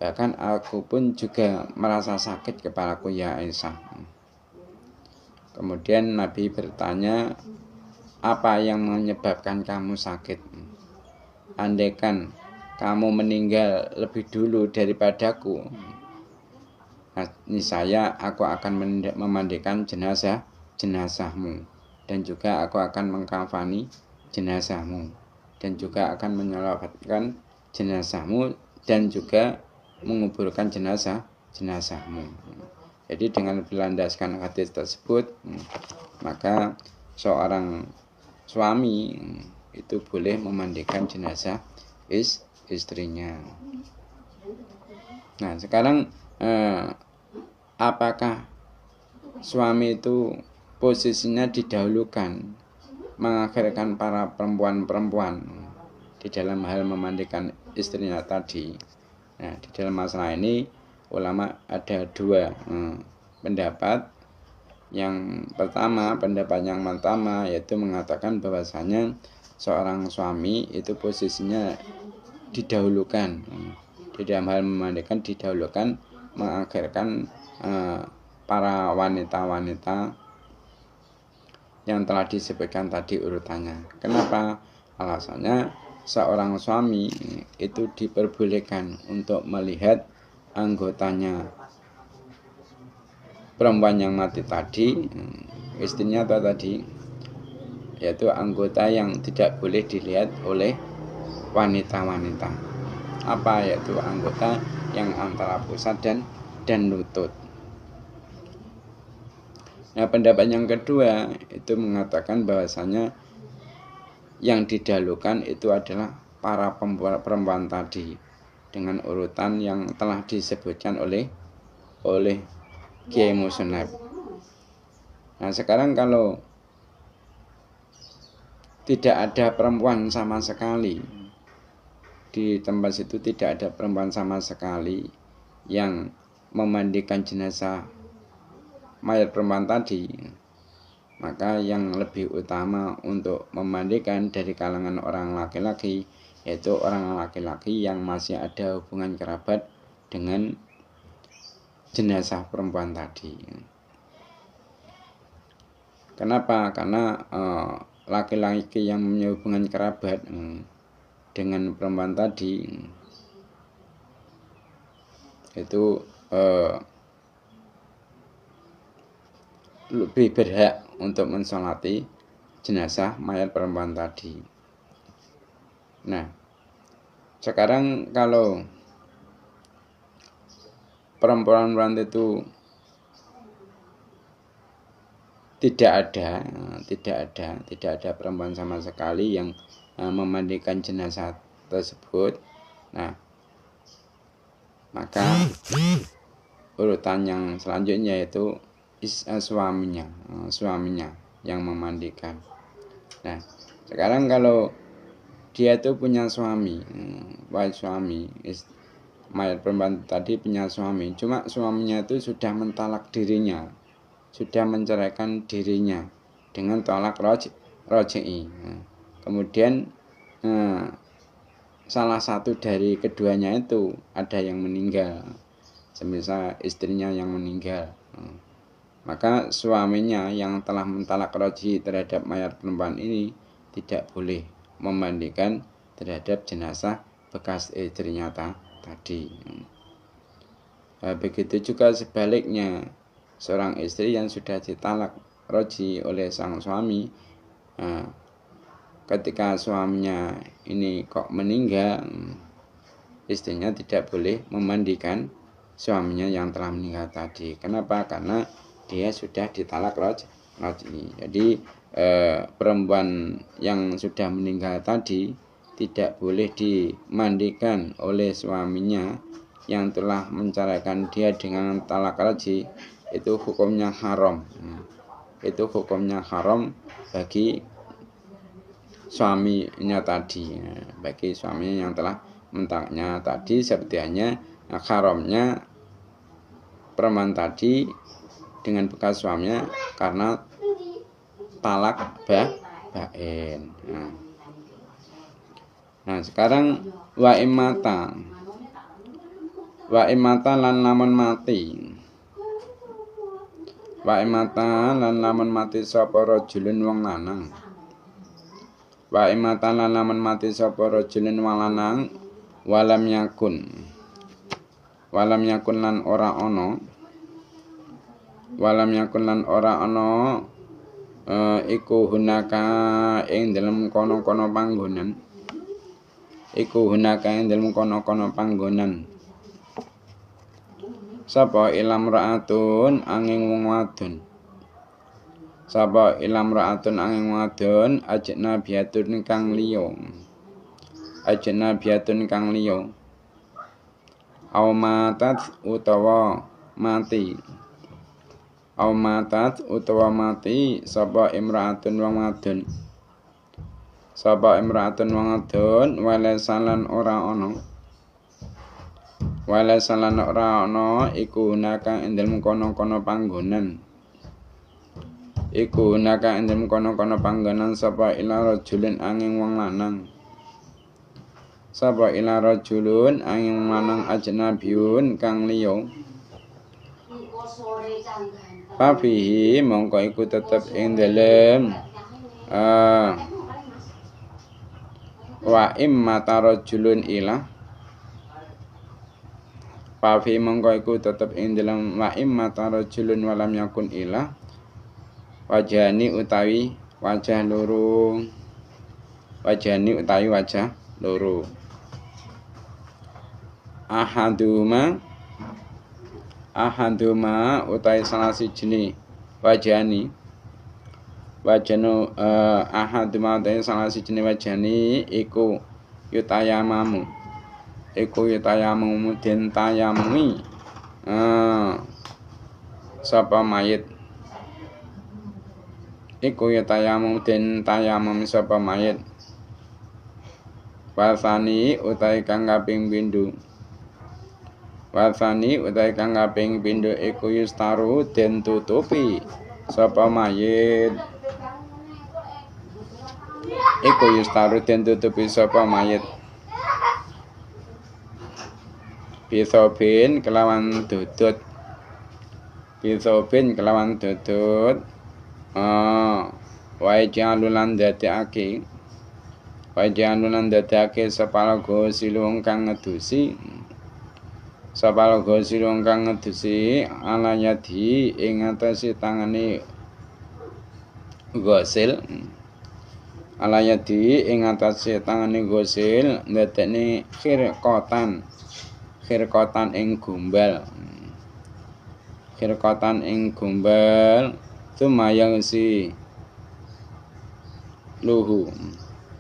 bahkan aku pun juga merasa sakit kepalaku ya Aisyah. Kemudian Nabi bertanya, apa yang menyebabkan kamu sakit? Andaikan kamu meninggal lebih dulu daripadaku, niscaya aku akan memandikan jenazahmu, dan juga aku akan mengkafani jenazahmu, dan juga akan menyelamatkan jenazahmu, dan juga menguburkan jenazahmu. Jadi dengan berlandaskan hadis tersebut, maka seorang suami itu boleh memandikan jenazah istrinya. Nah sekarang apakah suami itu posisinya didahulukan, mengakhirkan para perempuan di dalam hal memandikan istrinya tadi? Nah, di dalam masalah ini ulama ada dua pendapat. Yang pertama, pendapat yang pertama yaitu mengatakan bahwasanya seorang suami itu posisinya didahulukan di dalam hal memandikan, didahulukan mengakhirkan para wanita-wanita yang telah disebutkan tadi urutannya. Kenapa? Alasannya seorang suami itu diperbolehkan untuk melihat anggotanya perempuan yang mati tadi, istrinya atau tadi, yaitu anggota yang tidak boleh dilihat oleh wanita-wanita. Apa? Yaitu anggota yang antara pusat dan lutut. Nah, pendapat yang kedua itu mengatakan bahwasanya yang didahulukan itu adalah para perempuan tadi dengan urutan yang telah disebutkan oleh Kiai Musnad. Nah sekarang kalau tidak ada perempuan sama sekali di tempat situ, tidak ada perempuan sama sekali yang memandikan jenazah mayat perempuan tadi, maka yang lebih utama untuk memandikan dari kalangan orang laki-laki, yaitu orang laki-laki yang masih ada hubungan kerabat dengan jenazah perempuan tadi. Kenapa? Karena laki-laki yang punya hubungan kerabat dengan perempuan tadi itu lebih berhak untuk mensolati jenazah mayat perempuan tadi. Nah, sekarang kalau perempuan itu tidak ada perempuan sama sekali yang memandikan jenazah tersebut, nah maka urutan yang selanjutnya yaitu suaminya yang memandikan. Nah sekarang kalau dia itu punya suami, mayat perempuan tadi punya suami, cuma suaminya itu sudah mentalak dirinya, sudah menceraikan dirinya dengan tolak roj'i. Kemudian salah satu dari keduanya itu ada yang meninggal, semisal istrinya yang meninggal, maka suaminya yang telah mentalak roj'i terhadap mayat perempuan ini tidak boleh memandikan terhadap jenazah bekas istrinya tadi. Begitu juga sebaliknya, seorang istri yang sudah ditalak roj'i oleh sang suami, ketika suaminya ini kok meninggal, istrinya tidak boleh memandikan suaminya yang telah meninggal tadi. Kenapa? Karena dia sudah ditalak roj'i. Jadi perempuan yang sudah meninggal tadi tidak boleh dimandikan oleh suaminya yang telah menceraikan dia dengan talak roj'i, itu hukumnya haram. Itu hukumnya haram bagi suaminya tadi. Bagi suaminya yang telah mentalaknya tadi, seperti hanya haramnya perempuan tadi dengan bekas suaminya karena talak bain. Nah, sekarang wa imata lan lamun mati. Wa imata lan lamun mati sapa rajulun wong lanang. Wa imata lan lamun mati sapa rajulun wong lanang walam yakun lan ora ana. Walam yakun lan ora ana iku hunaka ing dalem kono-kono panggonan. Iku hunaka ing dalem kono-kono panggonan. Sapa ilam ra'atun angin wong wadon. Sapa ilam ra'atun angin wadon ajnabiyatun kang liya. Ajnabiyatun kang liya. Aw matat utawa mati. Aw matat utawa mati sapa imra'atun wong wadon. Sapa imra'atun wong wadon wala salan ora ana. Wala salan ora ana iku naka endem kono-kono panggonan. Iku naka endem kono-kono panggonan sapa ila rajulin angin wong lanang. Sapa ila rajulun angin wong lanang ajnabiyun kang liya. Fafihi mongko iku tetep ing dalem wa imma tarajulun ila. Fafi mongko iku tetep ing dalem wa imma tarajulun walam yakun ila. Wajani utawi wajah loro. Wajani utawi wajah loro. Ahaduma utawi salah sijine wajani. Wajanu ahaduma utawi salah sijine wajani iku yutayamamu. Iku yutayamu den tayamui sapa mayit. Iku yutayamu den tayamum sapa mayit. Wasani utai kang kaping pindho. Wasani utai kang kaping pindho iku yustaru den tutupi sapa mayit. Iku yustaru den tutupi sapa mayit. Bisobin kelawan dudut. Bisobin kelawan dudut. Wae jalulan dadekake. Wae jalulan dadekake sapalaga silung kang ngedusi. Sapalaga silung kang ngedusi ala yadi ing atase tangane gosil. Ala yadi ing atase tangane gosil ndadekne khirqatan ing gombal. Khirqatan ing gombal sumayang si luhu.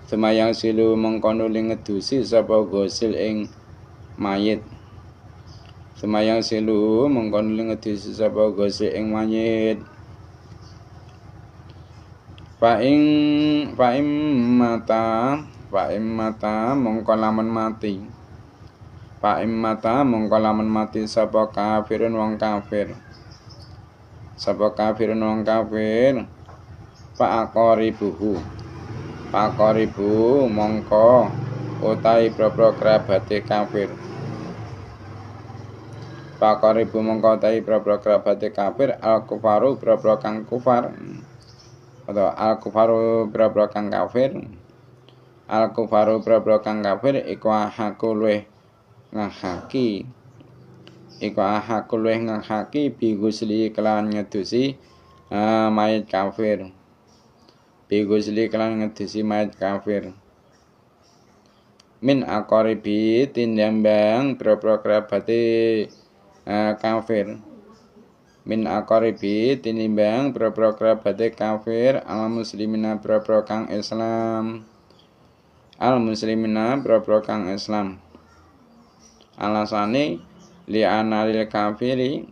Sumayang silu mengkono ling ngedusi sapa gosil ing mayit. Sumayang silu mengkono ling ngedusi sapa gosil ing mayit. Fa ing mata mongko lamun mati. Fa immata mongko lamun mati sapa kafirun wong kafir. Sapa kafirun wong kafir fa aqaribuhu. Fa aqaribu mongko utahi propro kerabate kafir. Fa aqaribu mongko utahi propro kerabate kafir al kufaru propro kang kufar. Atau al kufaru propro kang kafir. Al kufaru propro kang kafir iku haku luweh ngahaki. Iku ahakul weh ngahaki bi gusli kelawan ngedusi mayit kafir. Bi gusli kelawan ngedusi mayit kafir. Min aqaribi tindambang propro kerabate kafir. Min aqaribi tinimbang propro kerabate kafir al muslimina propro kang Islam. Al muslimina propro kang Islam. Alasane li analil kafiri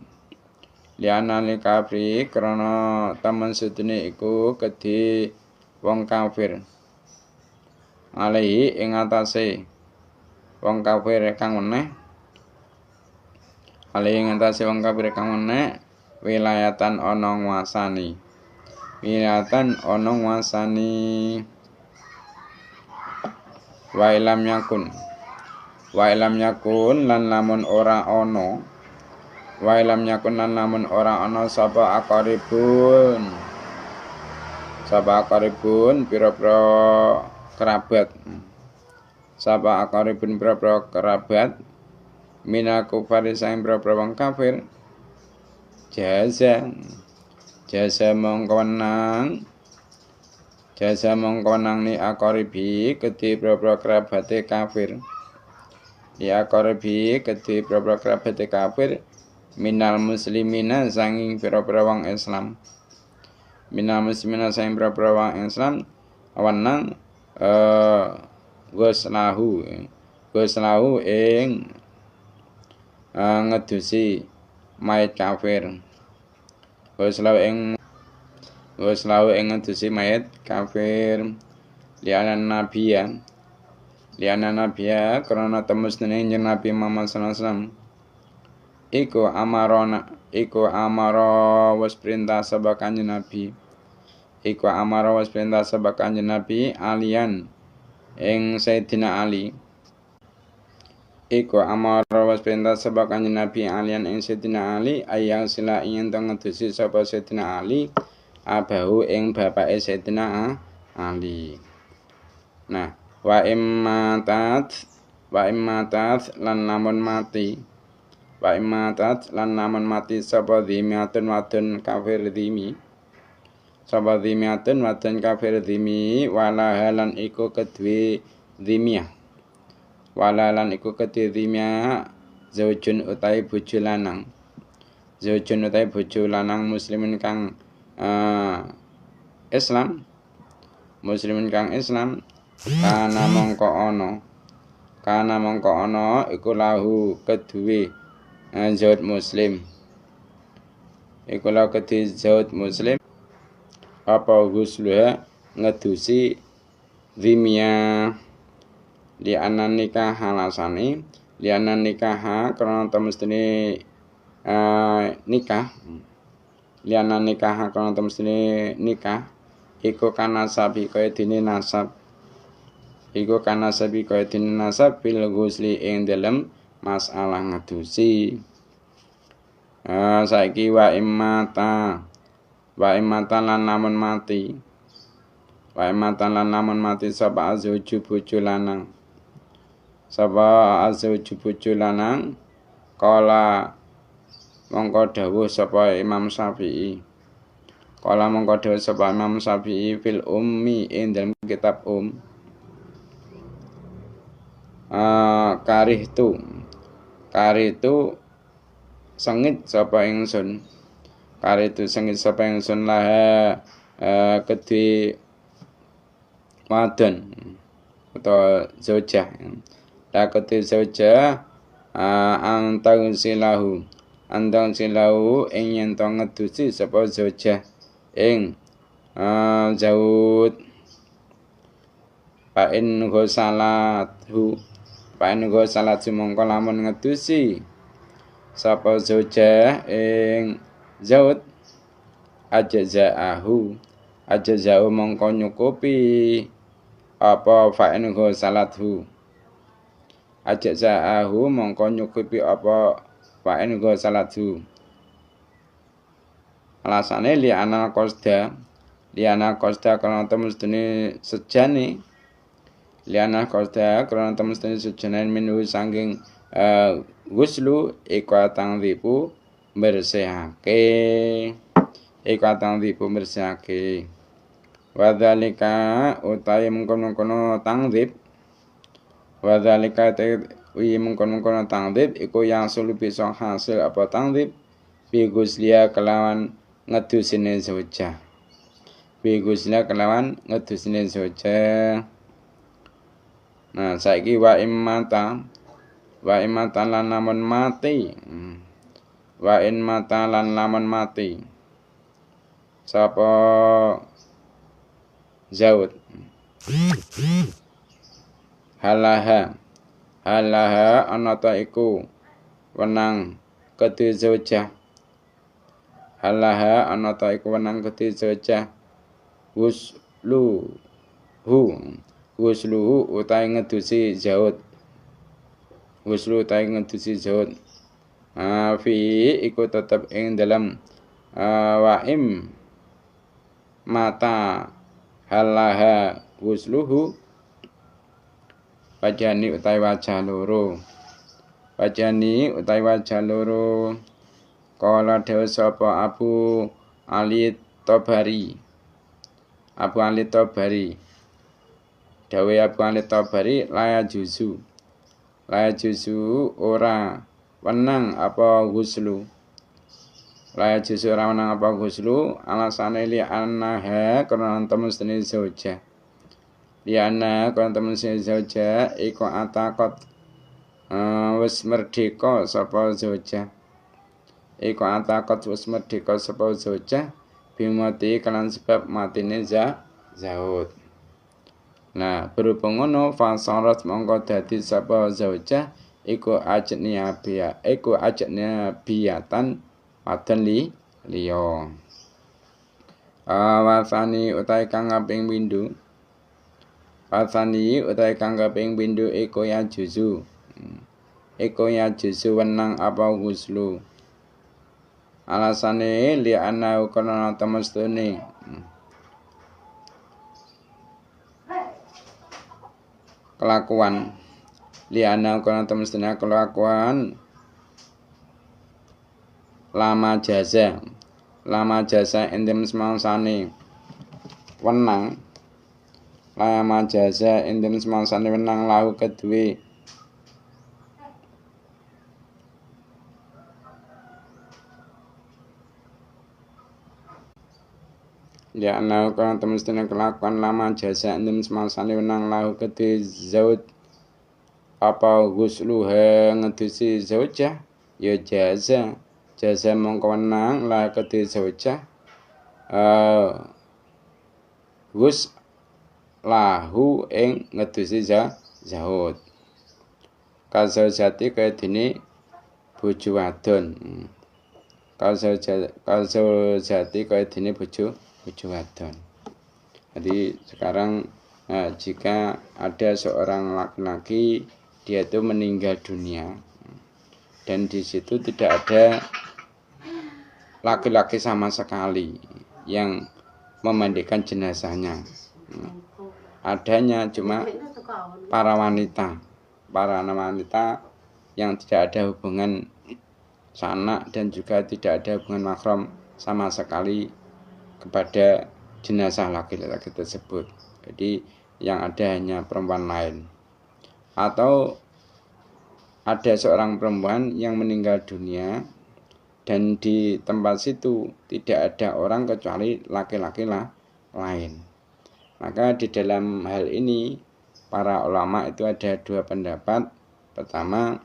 liana li kafri krana temen sedene iku kedhi wong kafir alaihi ing atase wong kafir kang meneh alaihi ing atase wong kafir kang meneh wilayatan ana nguasani wilayatan ana nguasani wa ilam yakun lan lamun ora ana wa ilam yakun lan lamun ora ana sapa akaribun pira-pira kerabat sapa akaribun pira-pira kerabat mina kufari sang pira-pira wong kafir jasa mongko nang ni akaribi kedhi pira-pira kerabate kafir ya akaribi kedhi pira-pira kerabate kafir minal muslimina sanging pira-pira wong Islam minal muslimina sanging pira-pira wong Islam awanang guslahu ing ngedusi mayit kafir guslahu ing ngedusi mayit kafir liana nabiya karena temusne ing Nabi Muhammad sallallahu alaihi wasallam iku amara wis perintah sebab kanjeng Nabi alian ing Sayyidina Ali iku amara wis perintah sebab kanjeng Nabi alian ing Sayyidina Ali ayang sila ing ngedusi sapa Sayyidina Ali abahu ing bapake Sayyidina Ali. Nah, wa immatat lan lamun mati sapa dhimiatun wadon kafir dhimi wala halan iku kedue dhimiyah zaujun utai bojo lanang muslimin kang Islam kana mongko ana iku lahu kedue zauj muslim apa gusluha ngedusi dhimiyah li anan nikah halasani li anan nikah karena temestine nikah iku kana sabi kaya dene nasab bil gusli ing dalem masalah ngedusi saiki wa imata lan lamun mati sapa azwaju bojo lanang kala mongko dawuh sapa Imam Syafi'i fil ummi ing dalam kitab karitu sengit sapa ingsun laha kedhi wadon utawa zaujah antang silahu ing yen to ngedusi sapa zaujah ing zaud pain ghasalat mongko lamun ngedusi sapa zaujah ing zaud ajza'ahu mongko nyukupi apa fa'in ghasalathu mongko nyukupi apa fa'in ghasalathu alasane liana qasda karena temustune sejane minu sanging guslu iku tangdipu bersihake wadzalika utawi mengkono tangdib iku yang sulu bisa hasil apa tangdib bi guslia kelawan ngedusine zaujah nah saiki wa imatan lan lamun mati Wa in mata lan lamun mati sapa zaud halaha ana ta iku wenang kedhe zaujah halaha ana ta iku wenang kedhe zaujah wusluhu utahe ngedusi zaud fi iku tetep ing dalam waim mata halaha wusluhu wajani utahe wajah loro kala dewa sapa Abu Ali Tabari dawe Abu Ali Tabari laya juzu ora wenang apa ghuslu alasane li annaha karena temen zauja iku atakot wis merdeka sapa zauja bimati kalan sebab matine zaud. Nah, berhubung ngono fasarat mongko dadi sapa zauja iku ajnabiyatan wadon liya. Wasani utahe kang kaping pindho iku ya juzu wenang apa ghuslu. Alasane li ana kana temestune kelakuan lama jasa enten semangsane wenang lahu kedue ya ana kana temestune kelakuan lama jasa enten semangsane wenang lahu kedue zaud apa ghusluha ngedusi zaujah ya jaza mongko wenang la kedue zaujah ghus lahu ing ngedusi zaud kazaujati kaya dene bojo wadon Jadi sekarang jika ada seorang laki-laki dia itu meninggal dunia dan di situ tidak ada laki-laki sama sekali yang memandikan jenazahnya. Adanya cuma para wanita yang tidak ada hubungan sanak dan juga tidak ada hubungan mahram sama sekali kepada jenazah laki-laki tersebut. Jadi yang ada hanya perempuan lain. Atau ada seorang perempuan yang meninggal dunia dan di tempat situ tidak ada orang kecuali laki-laki lain. Maka di dalam hal ini para ulama itu ada dua pendapat. Pertama,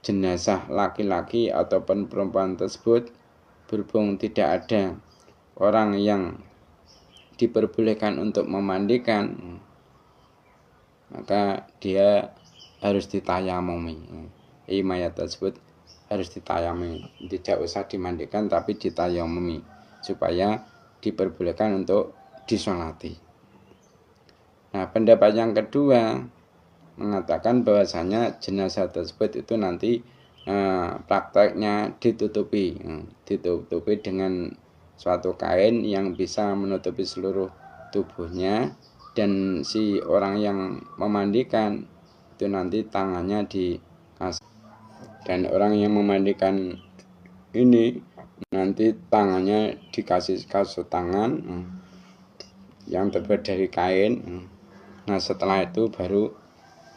jenazah laki-laki ataupun perempuan tersebut berhubung tidak ada orang yang diperbolehkan untuk memandikan, maka dia harus ditayamumi. Mayat tersebut harus ditayamumi, tidak usah dimandikan tapi ditayamumi supaya diperbolehkan untuk disolati. Nah, pendapat yang kedua mengatakan bahwasanya jenazah tersebut itu nanti prakteknya ditutupi dengan suatu kain yang bisa menutupi seluruh tubuhnya, dan si orang yang memandikan itu nanti tangannya dikasih, dan orang yang memandikan ini nanti tangannya dikasih kasut tangan yang terbuat dari kain. Nah, setelah itu baru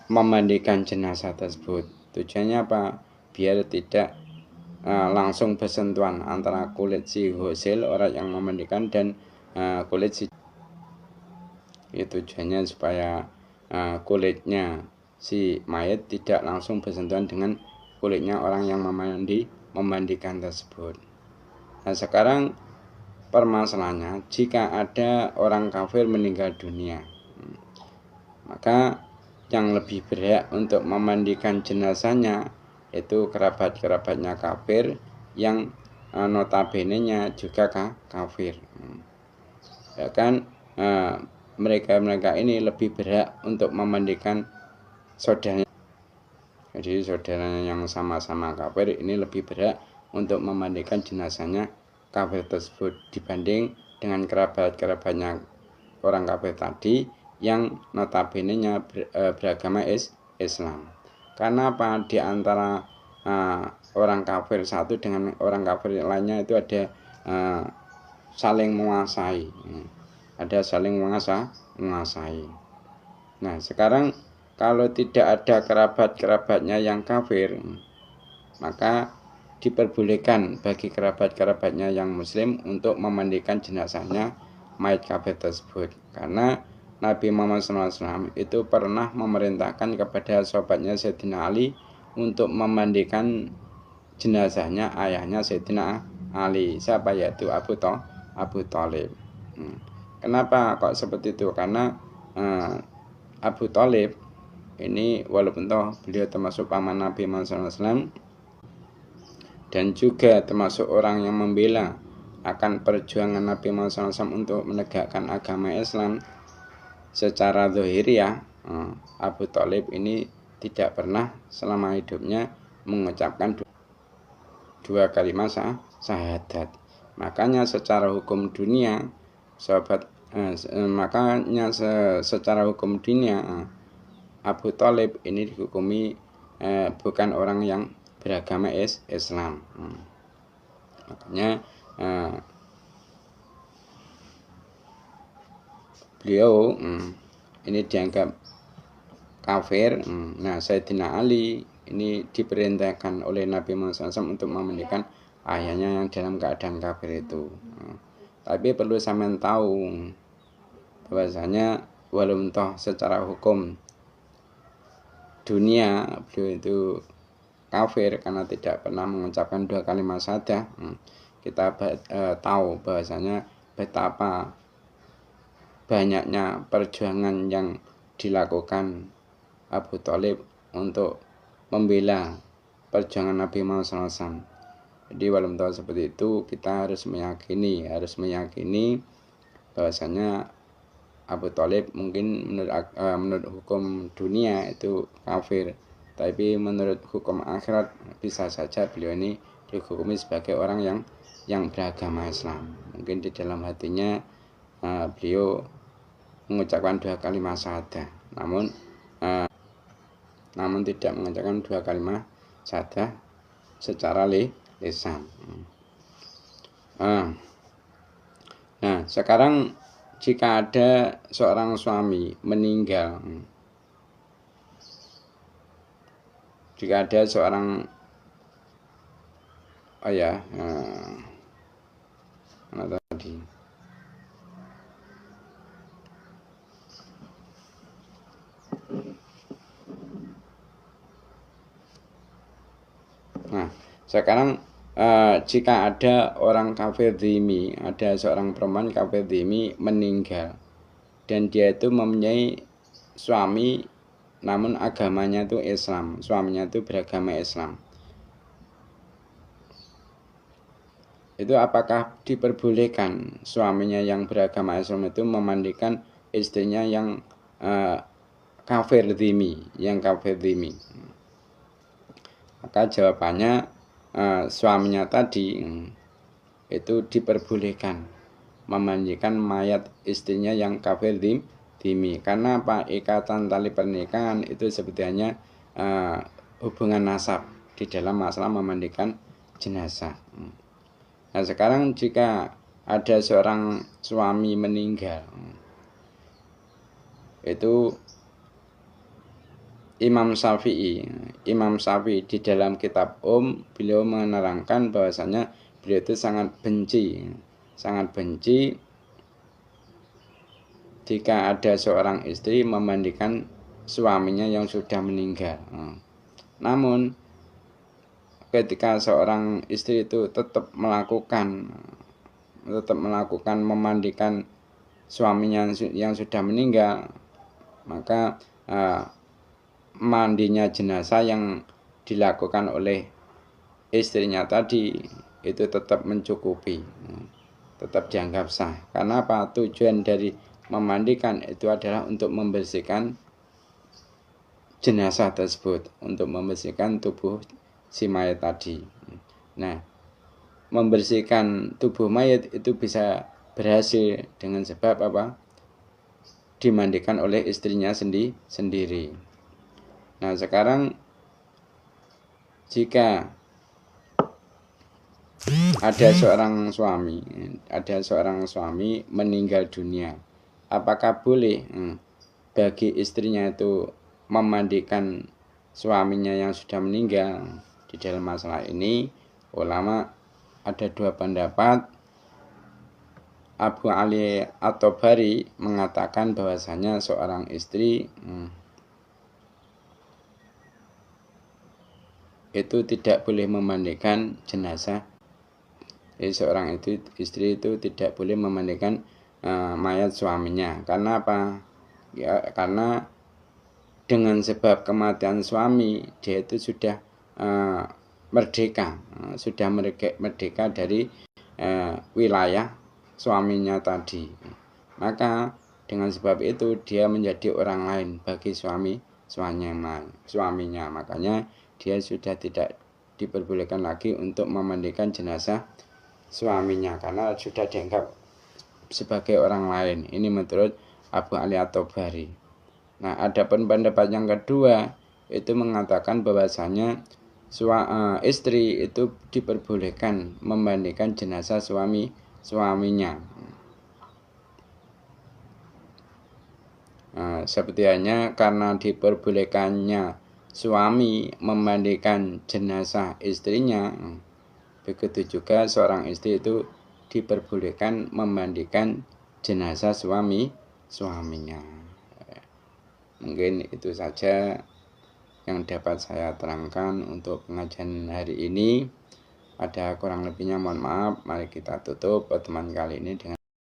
memandikan jenazah tersebut. Tujuannya apa? Biar tidak langsung bersentuhan antara kulit si ghusil, orang yang memandikan, dan kulit si. Itu tujuannya supaya kulitnya si mayat tidak langsung bersentuhan dengan kulitnya orang yang memandikan tersebut. Nah, sekarang permasalahannya, jika ada orang kafir meninggal dunia, maka yang lebih berhak untuk memandikan jenazahnya itu kerabat-kerabatnya kafir yang notabene-nya juga kafir. Ya kan, mereka ini lebih berhak untuk memandikan saudaranya. Jadi saudaranya yang sama-sama kafir ini lebih berhak untuk memandikan jenazahnya kafir tersebut dibanding dengan kerabat-kerabatnya orang kafir tadi yang notabene-nya beragama Islam. Karena apa? Di antara orang kafir satu dengan orang kafir lainnya itu ada saling menguasai. Ada saling menguasai. Nah, sekarang kalau tidak ada kerabat-kerabatnya yang kafir, maka diperbolehkan bagi kerabat-kerabatnya yang muslim untuk memandikan jenazahnya mayat kafir tersebut. Karena Nabi Muhammad SAW itu pernah memerintahkan kepada sahabatnya Sayyidina Ali untuk memandikan jenazahnya ayahnya Sayyidina Ali. Siapa? Yaitu Abu Thalib. Kenapa kok seperti itu? Karena Abu Thalib ini walaupun beliau termasuk paman Nabi Muhammad SAW dan juga termasuk orang yang membela akan perjuangan Nabi Muhammad SAW untuk menegakkan agama Islam secara zahiriyah, Abu Thalib ini tidak pernah selama hidupnya mengucapkan dua kalimat syahadat. Makanya secara hukum dunia, secara hukum dunia Abu Thalib ini dihukumi bukan orang yang beragama Islam. Makanya beliau ini dianggap kafir. Nah, Sayyidina Ali ini diperintahkan oleh Nabi Muhammad SAW untuk memandikan ayahnya yang dalam keadaan kafir itu. Tapi perlu sampean tahu bahwasanya walaupun secara hukum dunia beliau itu kafir karena tidak pernah mengucapkan dua kalimat syahadat, kita tahu bahwasanya betapa banyaknya perjuangan yang dilakukan Abu Thalib untuk membela perjuangan Nabi Muhammad SAW. Jadi walaupun seperti itu, kita harus meyakini bahwasanya Abu Thalib mungkin menurut hukum dunia itu kafir, tapi menurut hukum akhirat bisa saja beliau ini dihukumi sebagai orang yang beragama Islam. Mungkin di dalam hatinya beliau mengucapkan dua kalimat syahadat, namun tidak mengucapkan dua kalimat syahadat secara lisan. Nah, sekarang jika ada seorang suami meninggal, jika ada seorang mana tadi? Nah, sekarang jika ada orang kafir dhimmi, ada seorang perempuan kafir dhimmi meninggal dan dia itu mempunyai suami namun agamanya itu Islam, suaminya itu beragama Islam, itu apakah diperbolehkan suaminya yang beragama Islam itu memandikan istrinya yang kafir dhimmi, Maka jawabannya suaminya tadi itu diperbolehkan memandikan mayat istrinya yang kafir dhimmi. Karena apa? Ikatan tali pernikahan itu sebetulnya hubungan nasab di dalam masalah memandikan jenazah. Nah, sekarang jika ada seorang suami meninggal, itu Imam Syafi'i di dalam kitab beliau menerangkan bahwasanya beliau itu sangat benci jika ada seorang istri memandikan suaminya yang sudah meninggal. Namun ketika seorang istri itu tetap melakukan memandikan suaminya yang sudah meninggal, maka mandinya jenazah yang dilakukan oleh istrinya tadi itu tetap mencukupi, tetap dianggap sah. Karena apa? Tujuan dari memandikan itu adalah untuk membersihkan jenazah tersebut, untuk membersihkan tubuh si mayat tadi. Nah, membersihkan tubuh mayat itu bisa berhasil dengan sebab apa? Dimandikan oleh istrinya sendiri. Nah, sekarang jika ada seorang suami meninggal dunia, apakah boleh bagi istrinya itu memandikan suaminya yang sudah meninggal? Di dalam masalah ini ulama ada dua pendapat. Abu Ali At-Tabari mengatakan bahwasanya seorang istri itu tidak boleh memandikan jenazah. Jadi seorang istri itu tidak boleh memandikan mayat suaminya. Karena apa? Ya, karena dengan sebab kematian suami, dia itu sudah merdeka dari wilayah suaminya tadi. Maka dengan sebab itu dia menjadi orang lain bagi suaminya. Makanya dia sudah tidak diperbolehkan lagi untuk memandikan jenazah suaminya karena sudah dianggap sebagai orang lain. Ini menurut Abu Ali At-Tabari. Nah, ada pendapat yang kedua itu mengatakan bahwasanya istri itu diperbolehkan memandikan jenazah suaminya. Seperti hanya karena diperbolehkannya suami memandikan jenazah istrinya, begitu juga seorang istri itu diperbolehkan memandikan jenazah suaminya. Mungkin itu saja yang dapat saya terangkan untuk pengajian hari ini. Ada kurang lebihnya mohon maaf. Mari kita tutup pertemuan kali ini dengan